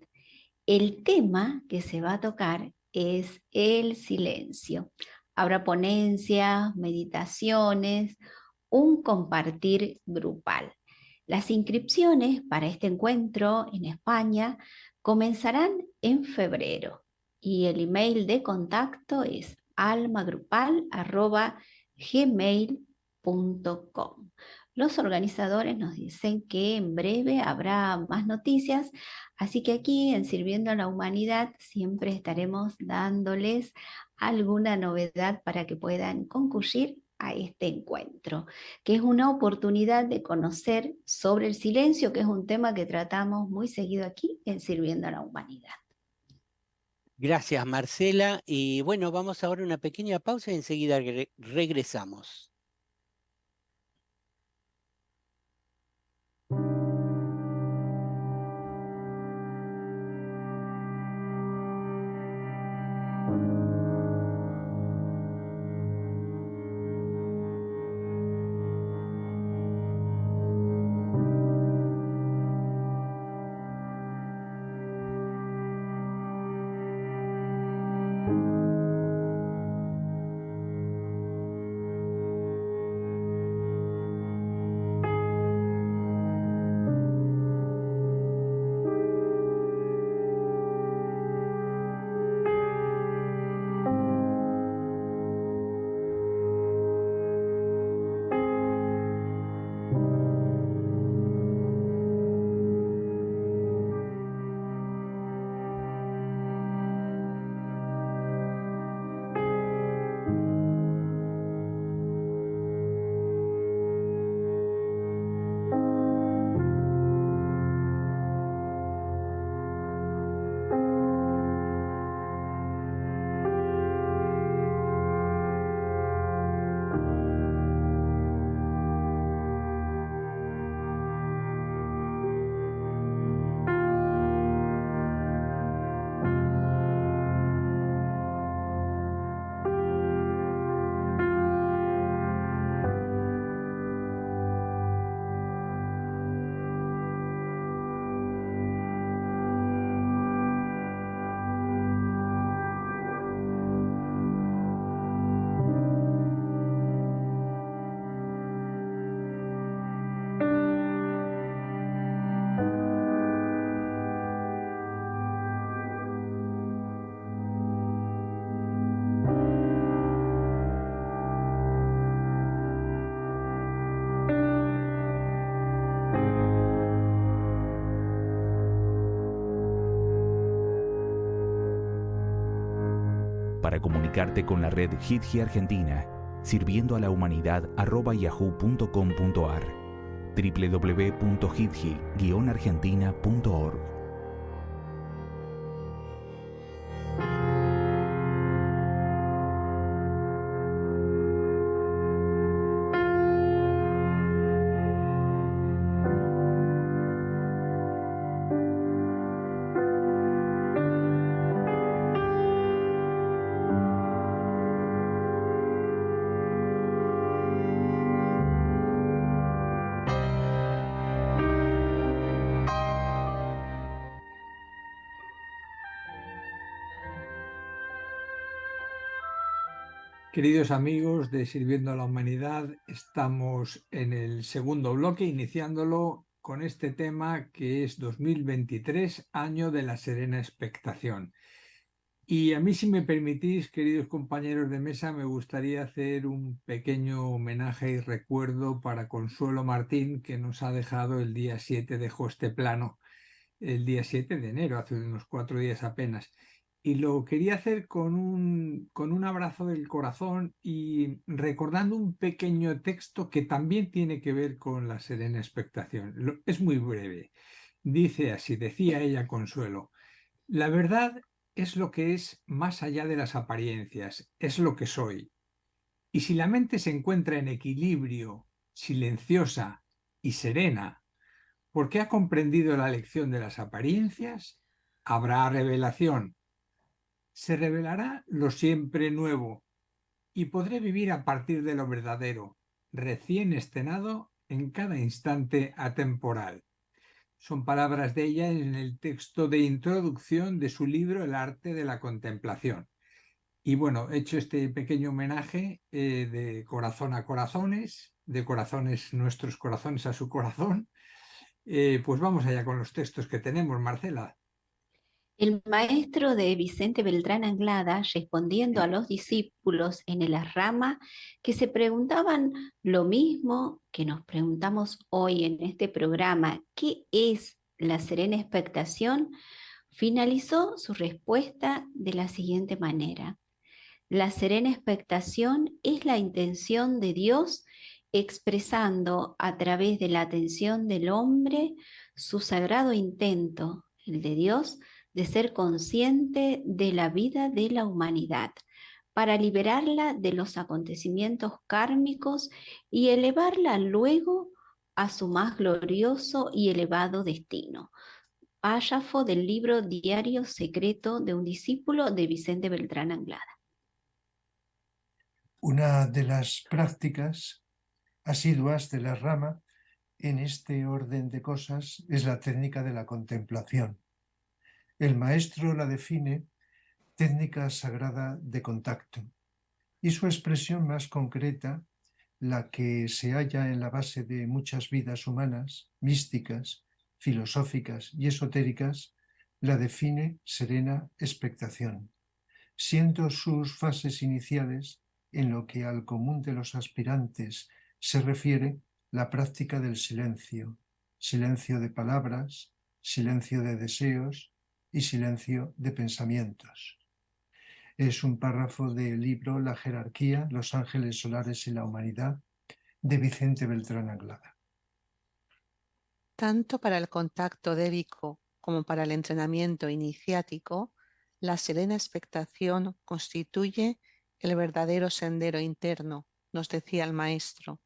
El tema que se va a tocar es el silencio. Habrá ponencias, meditaciones, un compartir grupal. Las inscripciones para este encuentro en España comenzarán en febrero y el email de contacto es almagrupal@gmail.com. Los organizadores nos dicen que en breve habrá más noticias, así que aquí en Sirviendo a la Humanidad siempre estaremos dándoles alguna novedad para que puedan concurrir a este encuentro, que es una oportunidad de conocer sobre el silencio, que es un tema que tratamos muy seguido aquí en Sirviendo a la Humanidad. Gracias, Marcela. Y bueno, vamos ahora a una pequeña pausa y enseguida regresamos. Para comunicarte con la red HitGi Argentina, sirviendo a la humanidad @yahoo.com.ar, www.hitgi-argentina.org. Queridos amigos de Sirviendo a la Humanidad, estamos en el segundo bloque, iniciándolo con este tema que es 2023, año de la serena expectación. Y a mí, si me permitís, queridos compañeros de mesa, me gustaría hacer un pequeño homenaje y recuerdo para Consuelo Martín, que nos ha dejado el día 7, dejó este plano, el día 7 de enero, hace unos 4 días apenas. Y lo quería hacer con un abrazo del corazón y recordando un pequeño texto que también tiene que ver con la serena expectación. Es muy breve. Dice así, decía ella Consuelo: la verdad es lo que es más allá de las apariencias, es lo que soy. Y si la mente se encuentra en equilibrio, silenciosa y serena, porque ha comprendido la lección de las apariencias, habrá revelación. Se revelará lo siempre nuevo y podré vivir a partir de lo verdadero, recién estrenado en cada instante atemporal. Son palabras de ella en el texto de introducción de su libro El arte de la contemplación. Y bueno, he hecho este pequeño homenaje de corazón a corazones, de corazones, nuestros corazones a su corazón. Pues vamos allá con los textos que tenemos, Marcela. El maestro de Vicente Beltrán Anglada, respondiendo a los discípulos en el Rama que se preguntaban lo mismo que nos preguntamos hoy en este programa, ¿qué es la serena expectación?, finalizó su respuesta de la siguiente manera: la serena expectación es la intención de Dios expresando a través de la atención del hombre su sagrado intento, el de Dios, de ser consciente de la vida de la humanidad, para liberarla de los acontecimientos kármicos y elevarla luego a su más glorioso y elevado destino. Párrafo del libro Diario Secreto de un discípulo de Vicente Beltrán Anglada. Una de las prácticas asiduas de la Rama en este orden de cosas es la técnica de la contemplación. El maestro la define técnica sagrada de contacto y su expresión más concreta, la que se halla en la base de muchas vidas humanas, místicas, filosóficas y esotéricas, la define serena expectación, siendo sus fases iniciales, en lo que al común de los aspirantes se refiere, la práctica del silencio, silencio de palabras, silencio de deseos y silencio de pensamientos. Es un párrafo del libro La jerarquía, los ángeles solares y la humanidad, de Vicente Beltrán Anglada. Tanto para el contacto débico como para el entrenamiento iniciático, la serena expectación constituye el verdadero sendero interno, nos decía el maestro.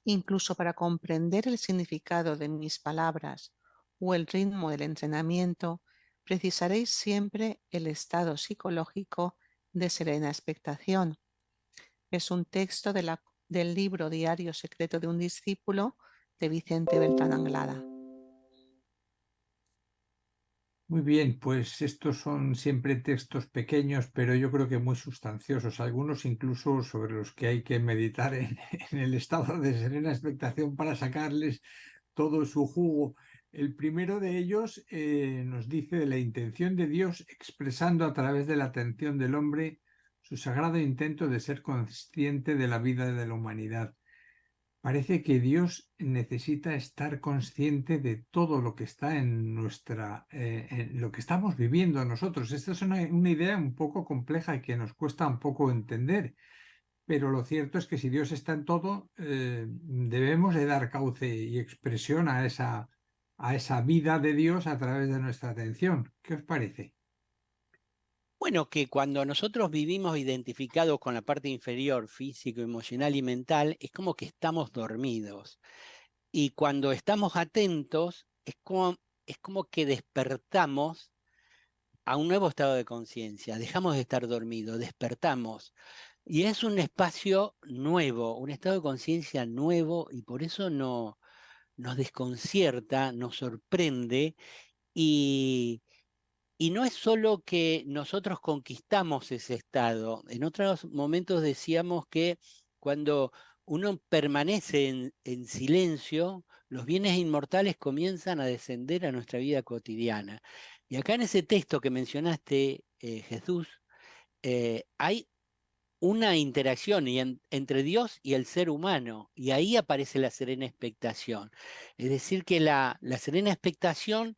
Incluso para comprender el significado de mis palabras o el ritmo del entrenamiento, precisaréis siempre el estado psicológico de serena expectación. Es un texto del libro Diario Secreto de un discípulo de Vicente Beltrán Anglada. Muy bien, pues estos son siempre textos pequeños, pero yo creo que muy sustanciosos, algunos incluso sobre los que hay que meditar en el estado de serena expectación para sacarles todo su jugo. El primero de ellos nos dice de la intención de Dios expresando a través de la atención del hombre su sagrado intento de ser consciente de la vida de la humanidad. parece que Dios necesita estar consciente de todo lo que está en en lo que estamos viviendo nosotros. Esta es una idea un poco compleja y que nos cuesta un poco entender, pero lo cierto es que si Dios está en todo, debemos de dar cauce y expresión a esa vida de Dios a través de nuestra atención. ¿Qué os parece? Bueno, que cuando nosotros vivimos identificados con la parte inferior, físico, emocional y mental, es como que estamos dormidos. Y cuando estamos atentos, es como que despertamos a un nuevo estado de conciencia. Dejamos de estar dormidos, despertamos. Y es un espacio nuevo, un estado de conciencia nuevo, y por eso nos desconcierta, nos sorprende. Y y no es solo que nosotros conquistamos ese estado. En otros momentos decíamos que cuando uno permanece en silencio, los bienes inmortales comienzan a descender a nuestra vida cotidiana. Y acá en ese texto que mencionaste, Jesús, hay una interacción entre Dios y el ser humano, y ahí aparece la serena expectación. Es decir, que la serena expectación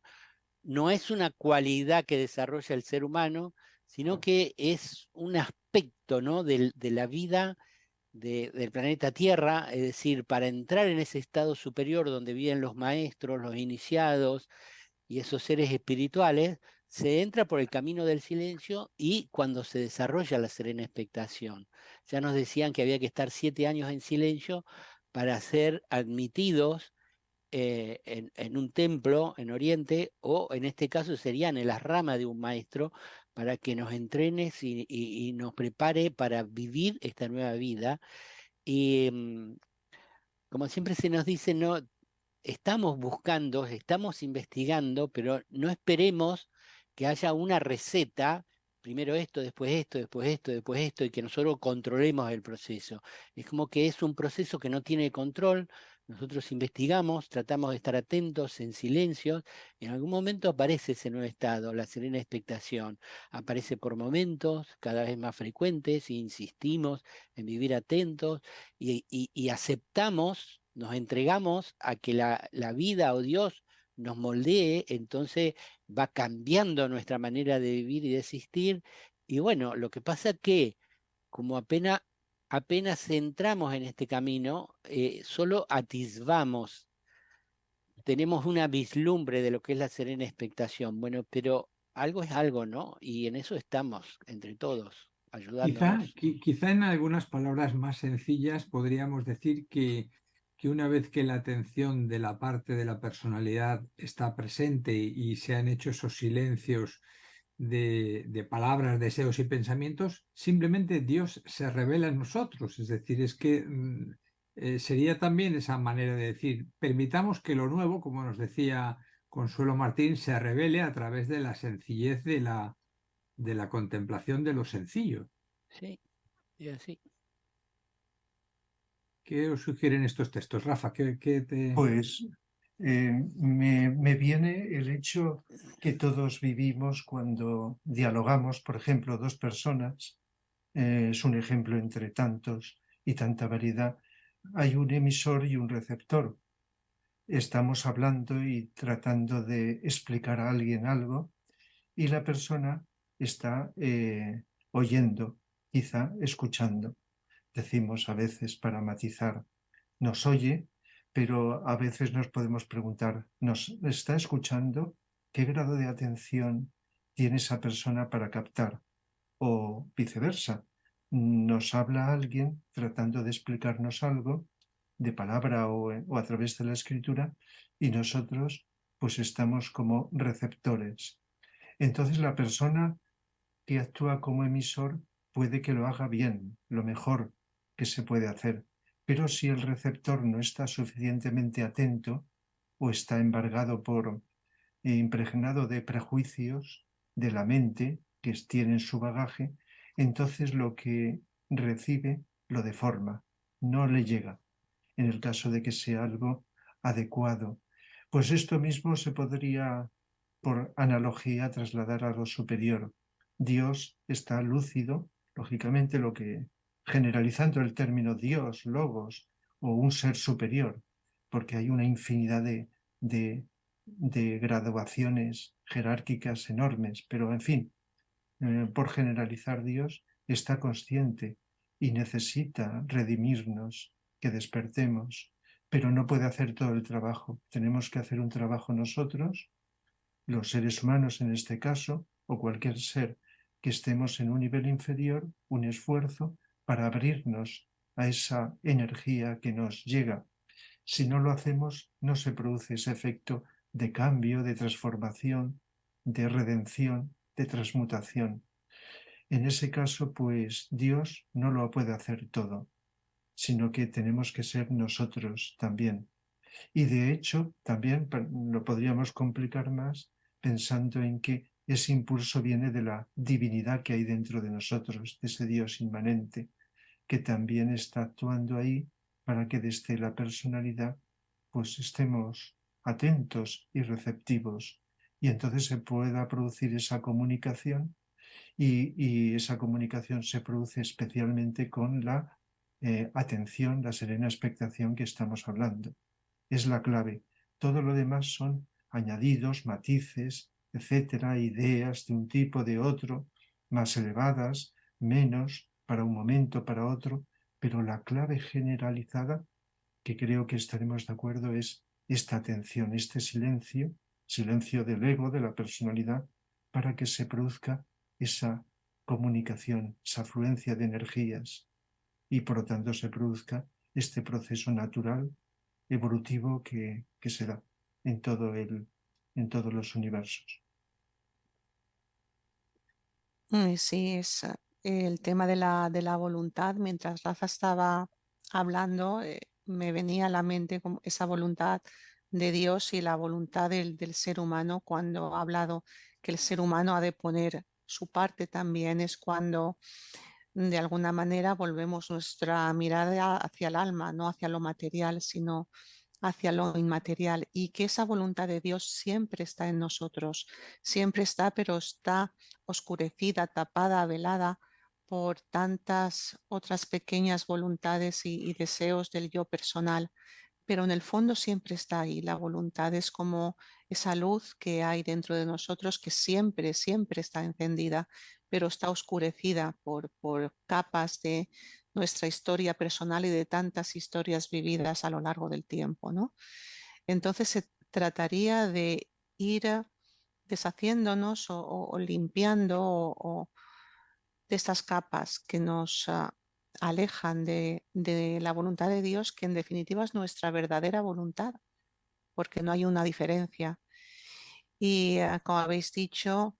no es una cualidad que desarrolla el ser humano, sino que es un aspecto, ¿no?, de la vida del planeta Tierra. Es decir, para entrar en ese estado superior donde viven los maestros, los iniciados y esos seres espirituales, se entra por el camino del silencio y cuando se desarrolla la serena expectación. Ya nos decían que había que estar 7 años en silencio para ser admitidos en un templo en Oriente, o en este caso serían en las ramas de un maestro, para que nos entrene y nos prepare para vivir esta nueva vida. Y como siempre se nos dice, no, estamos buscando, estamos investigando, pero no esperemos que haya una receta. Primero esto, después esto, después esto, después esto, y que nosotros controlemos el proceso. Es como que es un proceso que no tiene control. Nosotros investigamos, tratamos de estar atentos, en silencio. En algún momento aparece ese nuevo estado, la serena expectación. Aparece por momentos cada vez más frecuentes, e insistimos en vivir atentos y aceptamos, nos entregamos a que la vida o Dios nos moldee. Entonces va cambiando nuestra manera de vivir y de existir. Y bueno, lo que pasa que como apenas entramos en este camino, solo atisbamos, tenemos una vislumbre de lo que es la serena expectación. Bueno, pero algo es algo, ¿no? Y en eso estamos entre todos, ayudándonos. Quizá en algunas palabras más sencillas podríamos decir que una vez que la atención de la parte de la personalidad está presente y se han hecho esos silencios de palabras, deseos y pensamientos, simplemente Dios se revela en nosotros. Es decir, es que sería también esa manera de decir, permitamos que lo nuevo, como nos decía Consuelo Martín, se revele a través de la sencillez de la contemplación de lo sencillo. Sí, y así. ¿Qué os sugieren estos textos, Rafa? ¿Qué te... Pues me viene el hecho que todos vivimos cuando dialogamos, por ejemplo, dos personas, es un ejemplo entre tantos y tanta variedad. Hay un emisor y un receptor. Estamos hablando y tratando de explicar a alguien algo y la persona está oyendo, quizá escuchando. Decimos a veces para matizar, nos oye, pero a veces nos podemos preguntar, ¿nos está escuchando? ¿Qué grado de atención tiene esa persona para captar? O viceversa, nos habla alguien tratando de explicarnos algo de palabra o a través de la escritura y nosotros pues estamos como receptores. Entonces la persona que actúa como emisor puede que lo haga bien, lo mejor que se puede hacer, pero si el receptor no está suficientemente atento o está embargado por impregnado de prejuicios de la mente que tiene en su bagaje, entonces lo que recibe lo deforma, no le llega, en el caso de que sea algo adecuado. Pues esto mismo se podría, por analogía, trasladar a lo superior. Dios está lúcido, lógicamente lo que, generalizando el término Dios, logos o un ser superior, porque hay una infinidad de graduaciones jerárquicas enormes, pero en fin, por generalizar, Dios está consciente y necesita redimirnos, que despertemos, pero no puede hacer todo el trabajo. Tenemos que hacer un trabajo nosotros, los seres humanos en este caso, o cualquier ser que estemos en un nivel inferior, un esfuerzo para abrirnos a esa energía que nos llega. Si no lo hacemos, no se produce ese efecto de cambio, de transformación, de redención, de transmutación. En ese caso, pues Dios no lo puede hacer todo, sino que tenemos que ser nosotros también. Y de hecho, también lo podríamos complicar más pensando en que ese impulso viene de la divinidad que hay dentro de nosotros, de ese Dios inmanente, que también está actuando ahí para que desde la personalidad pues estemos atentos y receptivos y entonces se pueda producir esa comunicación y esa comunicación se produce especialmente con la atención, la serena expectación que estamos hablando. Es la clave. Todo lo demás son añadidos, matices, etcétera, ideas de un tipo, de otro, más elevadas, menos, para un momento, para otro, pero la clave generalizada, que creo que estaremos de acuerdo, es esta atención, este silencio, silencio del ego, de la personalidad, para que se produzca esa comunicación, esa afluencia de energías y por lo tanto se produzca este proceso natural, evolutivo que se da en todos los universos. Sí, es el tema de la voluntad. Mientras Rafa estaba hablando, me venía a la mente como esa voluntad de Dios y la voluntad del ser humano. Cuando ha hablado que el ser humano ha de poner su parte también, es cuando de alguna manera volvemos nuestra mirada hacia el alma, no hacia lo material, sino hacia lo inmaterial, y que esa voluntad de Dios siempre está en nosotros, siempre está, pero está oscurecida, tapada, velada por tantas otras pequeñas voluntades y deseos del yo personal. Pero en el fondo siempre está ahí. La voluntad es como esa luz que hay dentro de nosotros que siempre, siempre está encendida, pero está oscurecida por capas de nuestra historia personal y de tantas historias vividas a lo largo del tiempo, ¿no? Entonces se trataría de ir deshaciéndonos o limpiando de estas capas que nos alejan de la voluntad de Dios, que en definitiva es nuestra verdadera voluntad, porque no hay una diferencia. Y como habéis dicho,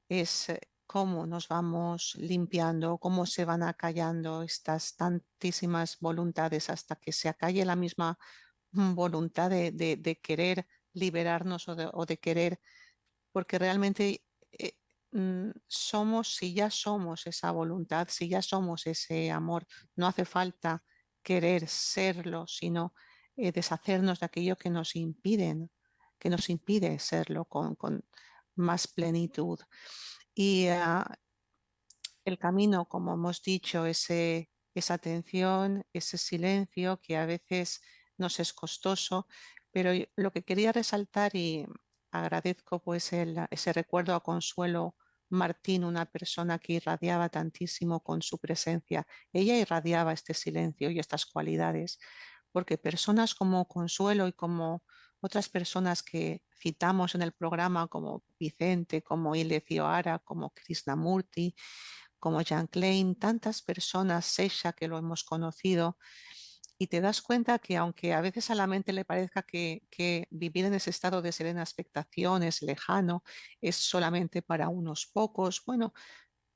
es cómo nos vamos limpiando, cómo se van acallando estas tantísimas voluntades hasta que se acalle la misma voluntad de querer liberarnos o de querer, porque realmente somos, si ya somos esa voluntad, si ya somos ese amor, no hace falta querer serlo, sino deshacernos de aquello que nos impide serlo con más plenitud. Y el camino, como hemos dicho, esa atención, ese silencio que a veces nos es costoso, pero lo que quería resaltar, y agradezco pues ese recuerdo a Consuelo Martín, una persona que irradiaba tantísimo con su presencia. Ella irradiaba este silencio y estas cualidades, porque personas como Consuelo y como otras personas que citamos en el programa, como Vicente, como Ilecio Ara, como Krishnamurti, como Jean Klein, tantas personas, Sesha, que lo hemos conocido, y te das cuenta que aunque a veces a la mente le parezca que vivir en ese estado de serena expectación es lejano, es solamente para unos pocos, bueno,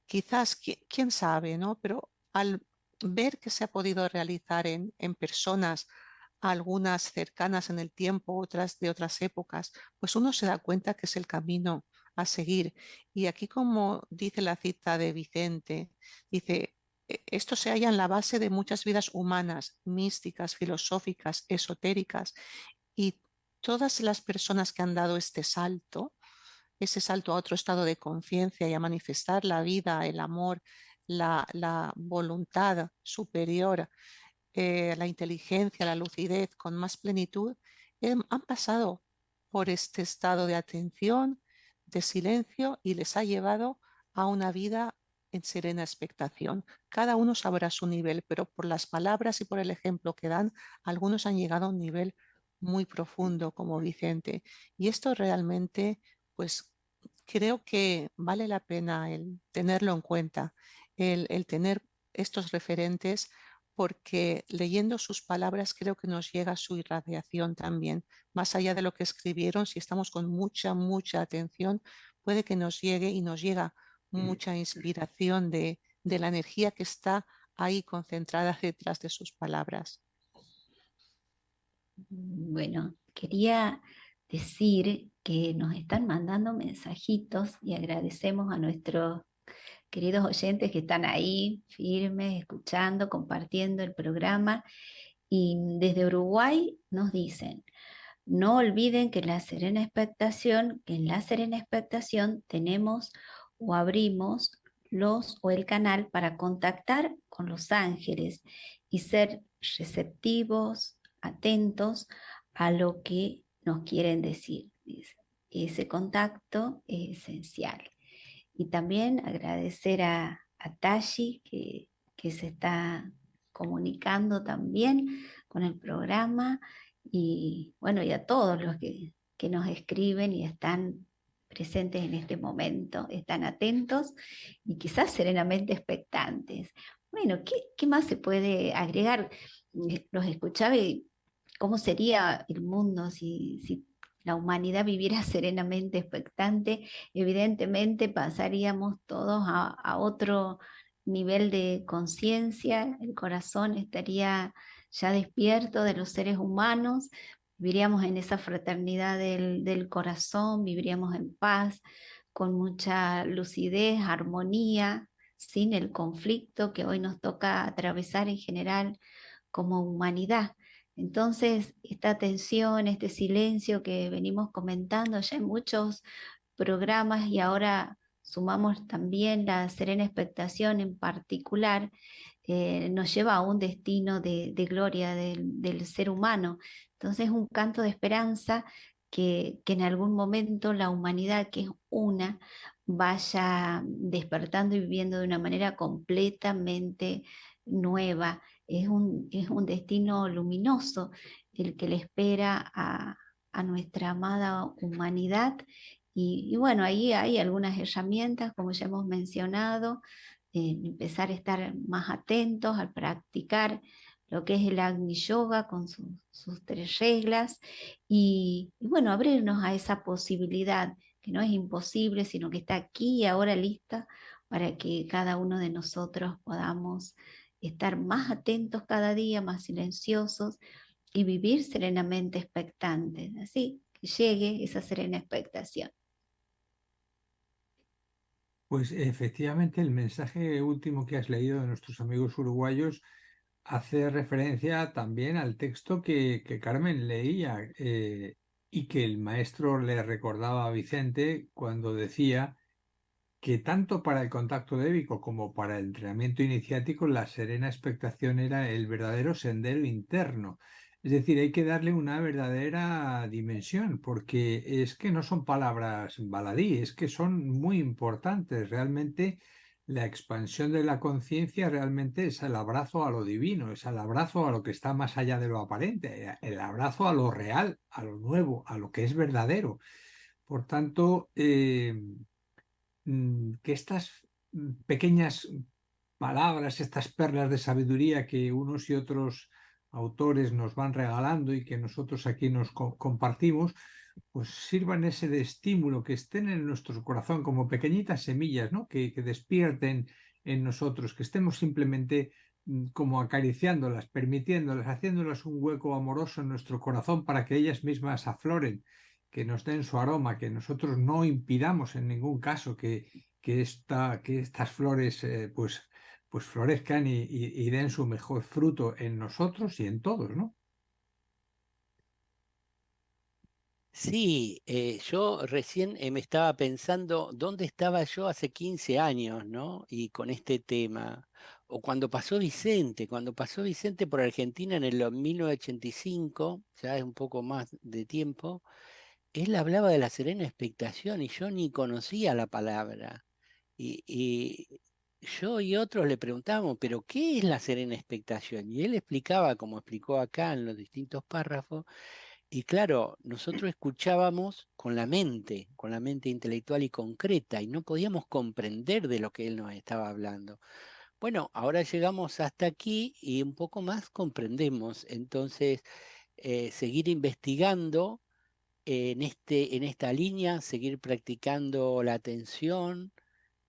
quizás, quién sabe, ¿no? Pero al ver que se ha podido realizar en personas, algunas cercanas en el tiempo, otras de otras épocas, pues uno se da cuenta que es el camino a seguir. Y aquí, como dice la cita de Vicente, dice, esto se halla en la base de muchas vidas humanas, místicas, filosóficas, esotéricas, y todas las personas que han dado este salto, ese salto a otro estado de conciencia y a manifestar la vida, el amor, la voluntad superior la inteligencia, la lucidez con más plenitud, han pasado por este estado de atención, de silencio, y les ha llevado a una vida en serena expectación. Cada uno sabrá su nivel, pero por las palabras y por el ejemplo que dan, algunos han llegado a un nivel muy profundo como Vicente. Y esto realmente, pues creo que vale la pena el tenerlo en cuenta, el tener estos referentes, porque leyendo sus palabras creo que nos llega su irradiación también. Más allá de lo que escribieron, si estamos con mucha atención, puede que nos llegue y nos llega mucha inspiración de la energía que está ahí concentrada detrás de sus palabras. Bueno, quería decir que nos están mandando mensajitos y agradecemos a nuestros queridos oyentes que están ahí firmes, escuchando, compartiendo el programa. Y desde Uruguay nos dicen, no olviden que en la serena expectación tenemos o abrimos el canal para contactar con los ángeles y ser receptivos, atentos a lo que nos quieren decir. Dice. Ese contacto es esencial. Y también agradecer a Tashi que se está comunicando también con el programa y bueno, y a todos los que nos escriben y están presentes en este momento, están atentos y quizás serenamente expectantes. Bueno, ¿qué más se puede agregar? Los escuchaba y cómo sería el mundo si la humanidad viviera serenamente expectante. Evidentemente pasaríamos todos a otro nivel de conciencia, el corazón estaría ya despierto de los seres humanos, viviríamos en esa fraternidad del corazón, viviríamos en paz, con mucha lucidez, armonía, sin el conflicto que hoy nos toca atravesar en general como humanidad. Entonces, esta tensión, este silencio que venimos comentando ya en muchos programas y ahora sumamos también la serena expectación en particular, nos lleva a un destino de gloria del ser humano. Entonces, es un canto de esperanza que en algún momento la humanidad, que es una, vaya despertando y viviendo de una manera completamente nueva. Es un destino luminoso el que le espera a nuestra amada humanidad. Y bueno, ahí hay algunas herramientas, como ya hemos mencionado, empezar a estar más atentos, al practicar lo que es el Agni Yoga con sus 3 reglas y bueno, abrirnos a esa posibilidad que no es imposible, sino que está aquí y ahora lista para que cada uno de nosotros podamos estar más atentos cada día, más silenciosos y vivir serenamente expectantes, así que llegue esa serena expectación. Pues efectivamente el mensaje último que has leído de nuestros amigos uruguayos hace referencia también al texto que Carmen leía y que el maestro le recordaba a Vicente cuando decía que tanto para el contacto débico como para el entrenamiento iniciático la serena expectación era el verdadero sendero interno. Es decir, hay que darle una verdadera dimensión, porque es que no son palabras baladí, es que son muy importantes. Realmente la expansión de la conciencia realmente es el abrazo a lo divino, es el abrazo a lo que está más allá de lo aparente, el abrazo a lo real, a lo nuevo, a lo que es verdadero. Por tanto, que estas pequeñas palabras, estas perlas de sabiduría que unos y otros autores nos van regalando y que nosotros aquí nos compartimos, pues sirvan ese de estímulo, que estén en nuestro corazón como pequeñitas semillas, ¿no? Que despierten en nosotros, que estemos simplemente como acariciándolas, permitiéndolas, haciéndolas un hueco amoroso en nuestro corazón para que ellas mismas afloren, que nos den su aroma, que nosotros no impidamos en ningún caso que estas flores pues florezcan y den su mejor fruto en nosotros y en todos, ¿no? Sí, yo recién me estaba pensando dónde estaba yo hace 15 años, ¿no? Y con este tema. o cuando pasó Vicente por Argentina en el 1985, ya es un poco más de tiempo, él hablaba de la serena expectación y yo ni conocía la palabra. Y yo y otros le preguntábamos, ¿pero qué es la serena expectación? Y él explicaba, como explicó acá en los distintos párrafos, y claro, nosotros escuchábamos con la mente intelectual y concreta, y no podíamos comprender de lo que él nos estaba hablando. Bueno, ahora llegamos hasta aquí y un poco más comprendemos. Entonces, seguir investigando en esta línea, seguir practicando la atención,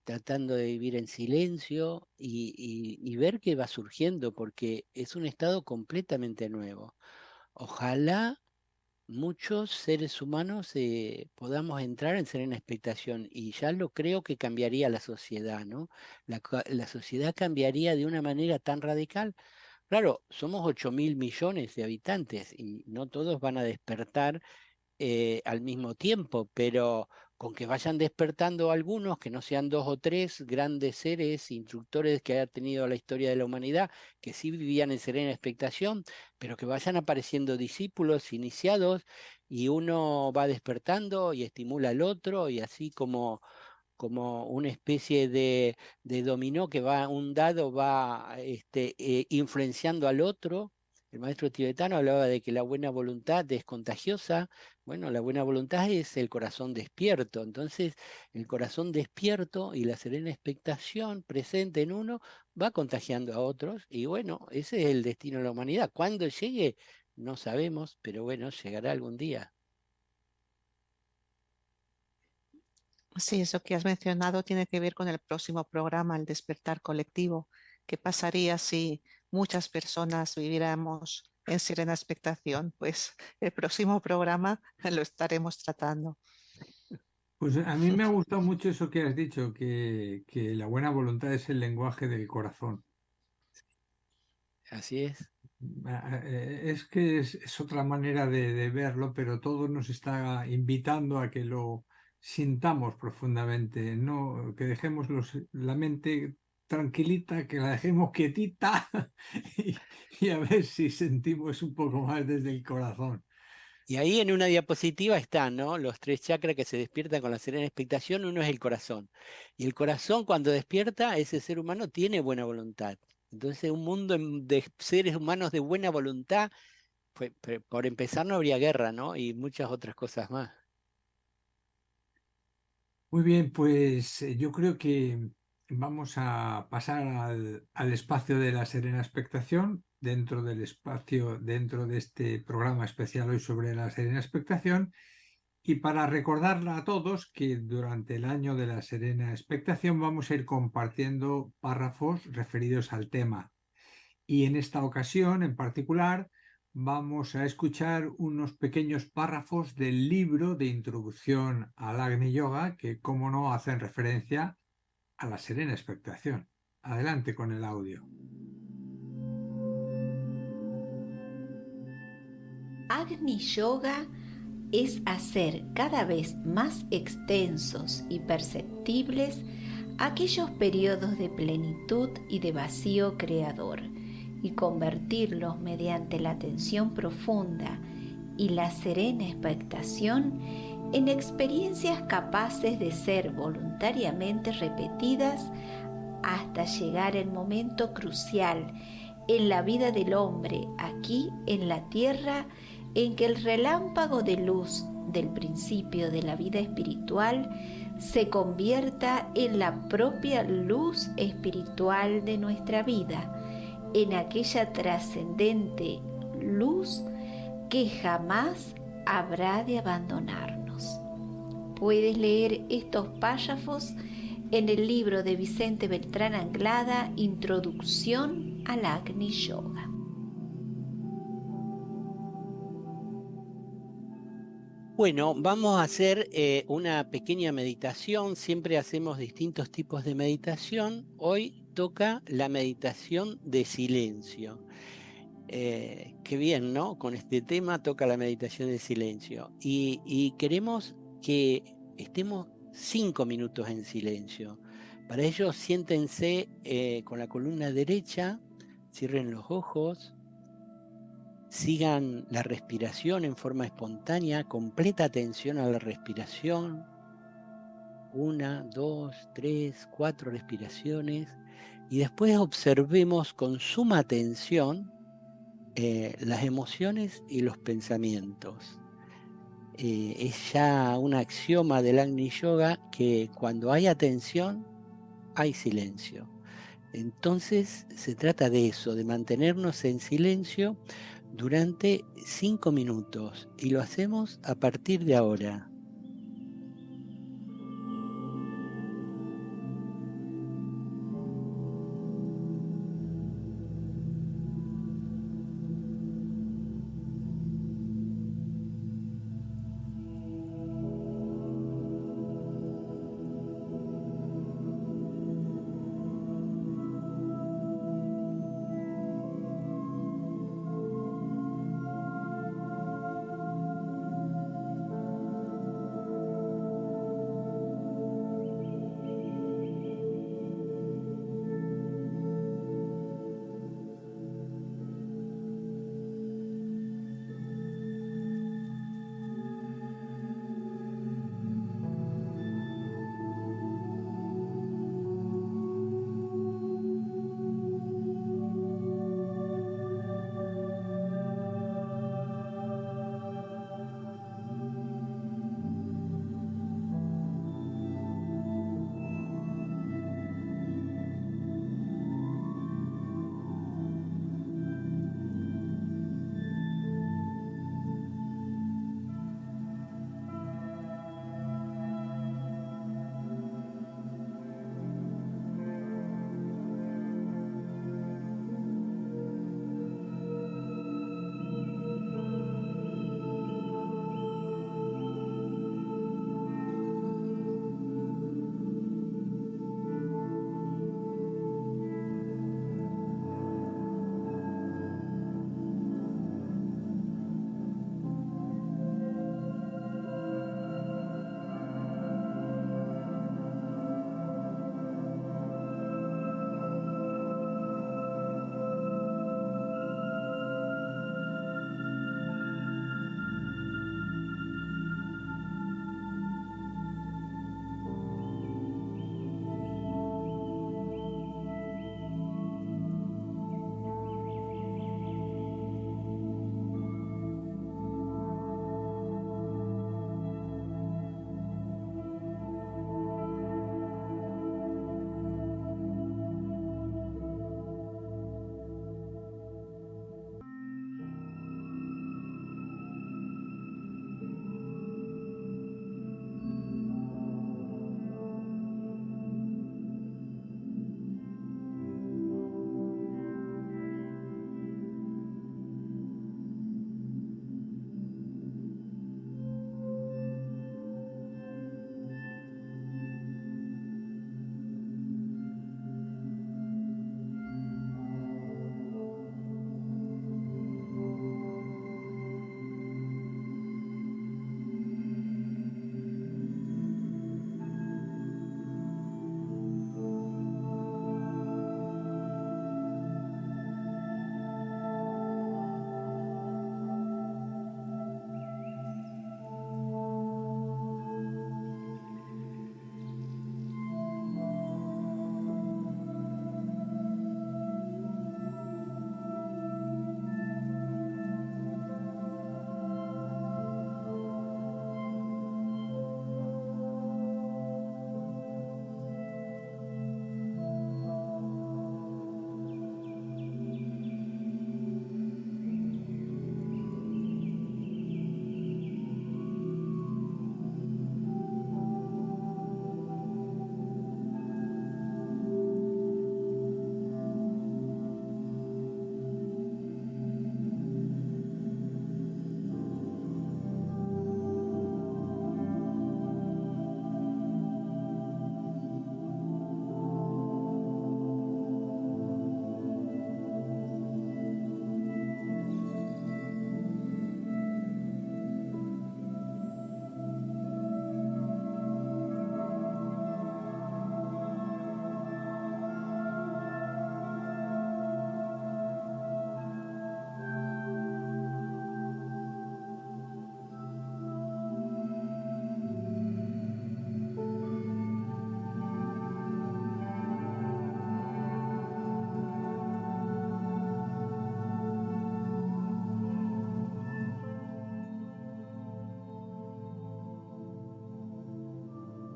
tratando de vivir en silencio y ver qué va surgiendo, porque es un estado completamente nuevo. Ojalá muchos seres humanos podamos entrar en serena expectación y ya lo creo que cambiaría la sociedad, ¿no? La sociedad cambiaría de una manera tan radical. Claro, somos 8.000 millones de habitantes y no todos van a despertar al mismo tiempo, pero con que vayan despertando algunos, que no sean 2 o 3 grandes seres, instructores que haya tenido la historia de la humanidad, que sí vivían en serena expectación, pero que vayan apareciendo discípulos iniciados y uno va despertando y estimula al otro y así como una especie de dominó que va, un dado va influenciando al otro. El maestro tibetano hablaba de que la buena voluntad es contagiosa. Bueno, la buena voluntad es el corazón despierto. Entonces, el corazón despierto y la serena expectación presente en uno va contagiando a otros. Y bueno, ese es el destino de la humanidad. ¿Cuándo llegue? No sabemos, pero bueno, llegará algún día. Sí, eso que has mencionado tiene que ver con el próximo programa, el despertar colectivo. ¿Qué pasaría si muchas personas viviéramos en serena expectación? Pues el próximo programa lo estaremos tratando. Pues a mí me ha gustado mucho eso que has dicho, que la buena voluntad es el lenguaje del corazón. Así es. Es que es otra manera de verlo, pero todo nos está invitando a que lo sintamos profundamente, no que dejemos la mente tranquilita, que la dejemos quietita y, y a ver si sentimos un poco más desde el corazón. Y ahí en una diapositiva están, ¿no? Los 3 chakras que se despiertan con la serena expectación. Uno es el corazón. Y el corazón, cuando despierta, ese ser humano tiene buena voluntad. Entonces, un mundo de seres humanos de buena voluntad, por empezar, no habría guerra, ¿no? Y muchas otras cosas más. Muy bien, pues yo creo que vamos a pasar al espacio de la serena expectación, dentro del espacio, dentro de este programa especial hoy sobre la serena expectación, y para recordarla a todos que durante el año de la serena expectación vamos a ir compartiendo párrafos referidos al tema. Y en esta ocasión en particular vamos a escuchar unos pequeños párrafos del libro de introducción al Agni Yoga que, como no, hacen referencia a la serena expectación. Adelante con el audio. Agni Yoga es hacer cada vez más extensos y perceptibles aquellos periodos de plenitud y de vacío creador y convertirlos mediante la atención profunda y la serena expectación en experiencias capaces de ser voluntariamente repetidas hasta llegar el momento crucial en la vida del hombre aquí en la tierra, en que el relámpago de luz del principio de la vida espiritual se convierta en la propia luz espiritual de nuestra vida, en aquella trascendente luz que jamás habrá de abandonarnos. Puedes leer estos párrafos en el libro de Vicente Beltrán Anglada, Introducción al Agni Yoga. Bueno, vamos a hacer una pequeña meditación. Siempre hacemos distintos tipos de meditación. Hoy toca la meditación de silencio. Qué bien, ¿no? Con este tema toca la meditación de silencio. Y queremos que estemos 5 minutos en silencio. Para ello, siéntense con la columna derecha, cierren los ojos, sigan la respiración en forma espontánea, completa atención a la respiración. 1, 2, 3, 4 respiraciones. Y después observemos con suma atención las emociones y los pensamientos. Es ya un axioma del Agni Yoga que cuando hay atención, hay silencio. Entonces se trata de eso, de mantenernos en silencio durante 5 minutos. Y lo hacemos a partir de ahora.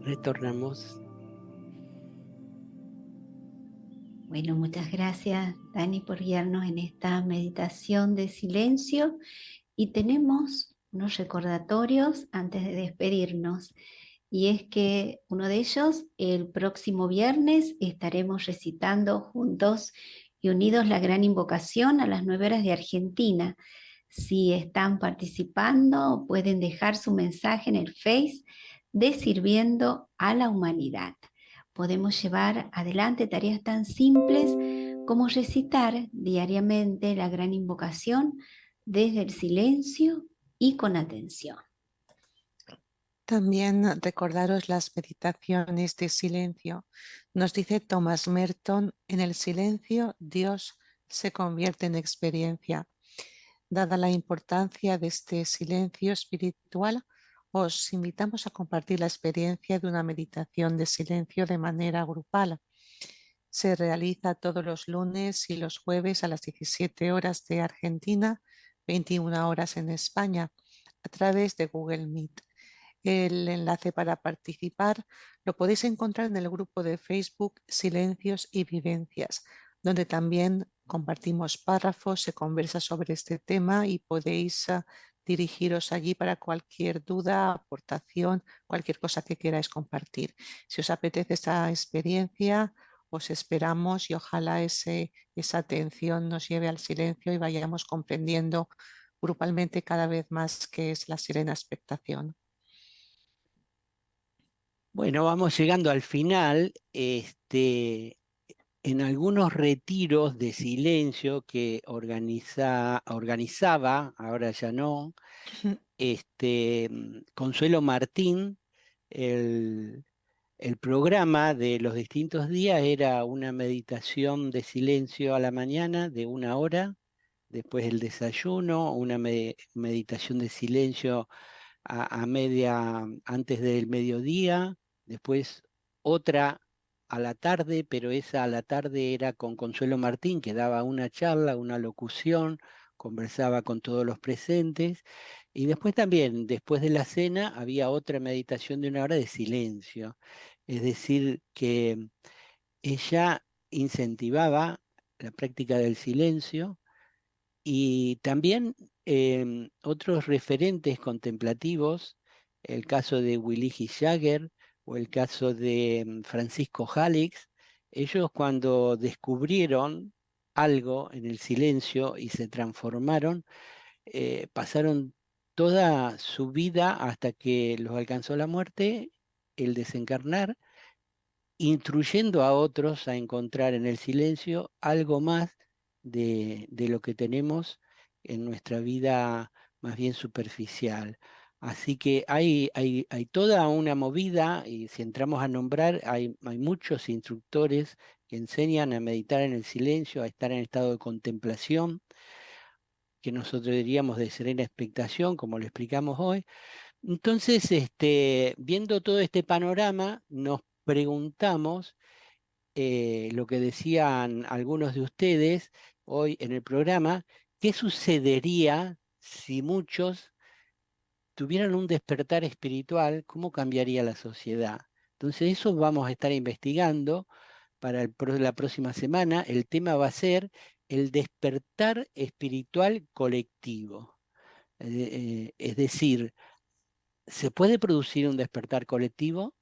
Retornamos. Bueno, muchas gracias, Dani, por guiarnos en esta meditación de silencio. Y tenemos unos recordatorios antes de despedirnos. Y es que uno de ellos, el próximo viernes, estaremos recitando juntos y unidos la gran invocación a las 9 horas de Argentina. Si están participando, pueden dejar su mensaje en el Face de Sirviendo a la Humanidad. Podemos llevar adelante tareas tan simples como recitar diariamente la gran invocación desde el silencio y con atención. También recordaros las meditaciones de silencio. Nos dice Thomas Merton, en el silencio Dios se convierte en experiencia. Dada la importancia de este silencio espiritual, os invitamos a compartir la experiencia de una meditación de silencio de manera grupal. Se realiza todos los lunes y los jueves a las 17 horas de Argentina, 21 horas en España, a través de Google Meet. El enlace para participar lo podéis encontrar en el grupo de Facebook Silencios y Vivencias, donde también compartimos párrafos, se conversa sobre este tema y podéis dirigiros allí para cualquier duda, aportación, cualquier cosa que queráis compartir. Si os apetece esta experiencia, os esperamos y ojalá esa atención nos lleve al silencio y vayamos comprendiendo grupalmente cada vez más qué es la serena expectación. Bueno, vamos llegando al final. En algunos retiros de silencio que organizaba, ahora ya no, Consuelo Martín, el programa de los distintos días era una meditación de silencio a la mañana de 1 hora, después el desayuno, una meditación de silencio a media antes del mediodía, después otra a la tarde, pero esa a la tarde era con Consuelo Martín, que daba una charla, una locución, conversaba con todos los presentes, y después también, después de la cena, había otra meditación de 1 hora de silencio. Es decir, que ella incentivaba la práctica del silencio y también otros referentes contemplativos, el caso de Willy Jagger o el caso de Francisco Jalix, ellos cuando descubrieron algo en el silencio y se transformaron, pasaron toda su vida hasta que los alcanzó la muerte, el desencarnar, instruyendo a otros a encontrar en el silencio algo más de lo que tenemos en nuestra vida más bien superficial. Así que hay toda una movida, y si entramos a nombrar, hay muchos instructores que enseñan a meditar en el silencio, a estar en estado de contemplación, que nosotros diríamos de serena expectación, como lo explicamos hoy. Entonces, viendo todo este panorama, nos preguntamos lo que decían algunos de ustedes hoy en el programa: ¿qué sucedería si muchos tuvieran un despertar espiritual? ¿Cómo cambiaría la sociedad? Entonces, eso vamos a estar investigando para la próxima semana. El tema va a ser el despertar espiritual colectivo. Es decir, ¿se puede producir un despertar colectivo?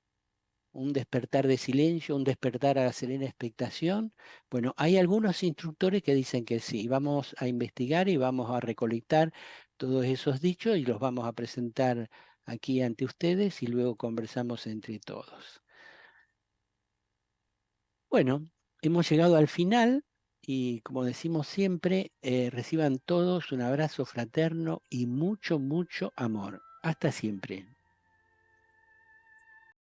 ¿Un despertar de silencio, un despertar a la serena expectación? Bueno, hay algunos instructores que dicen que sí. Vamos a investigar y vamos a recolectar todos esos dichos y los vamos a presentar aquí ante ustedes y luego conversamos entre todos. Bueno, hemos llegado al final y, como decimos siempre, reciban todos un abrazo fraterno y mucho, mucho amor. Hasta siempre.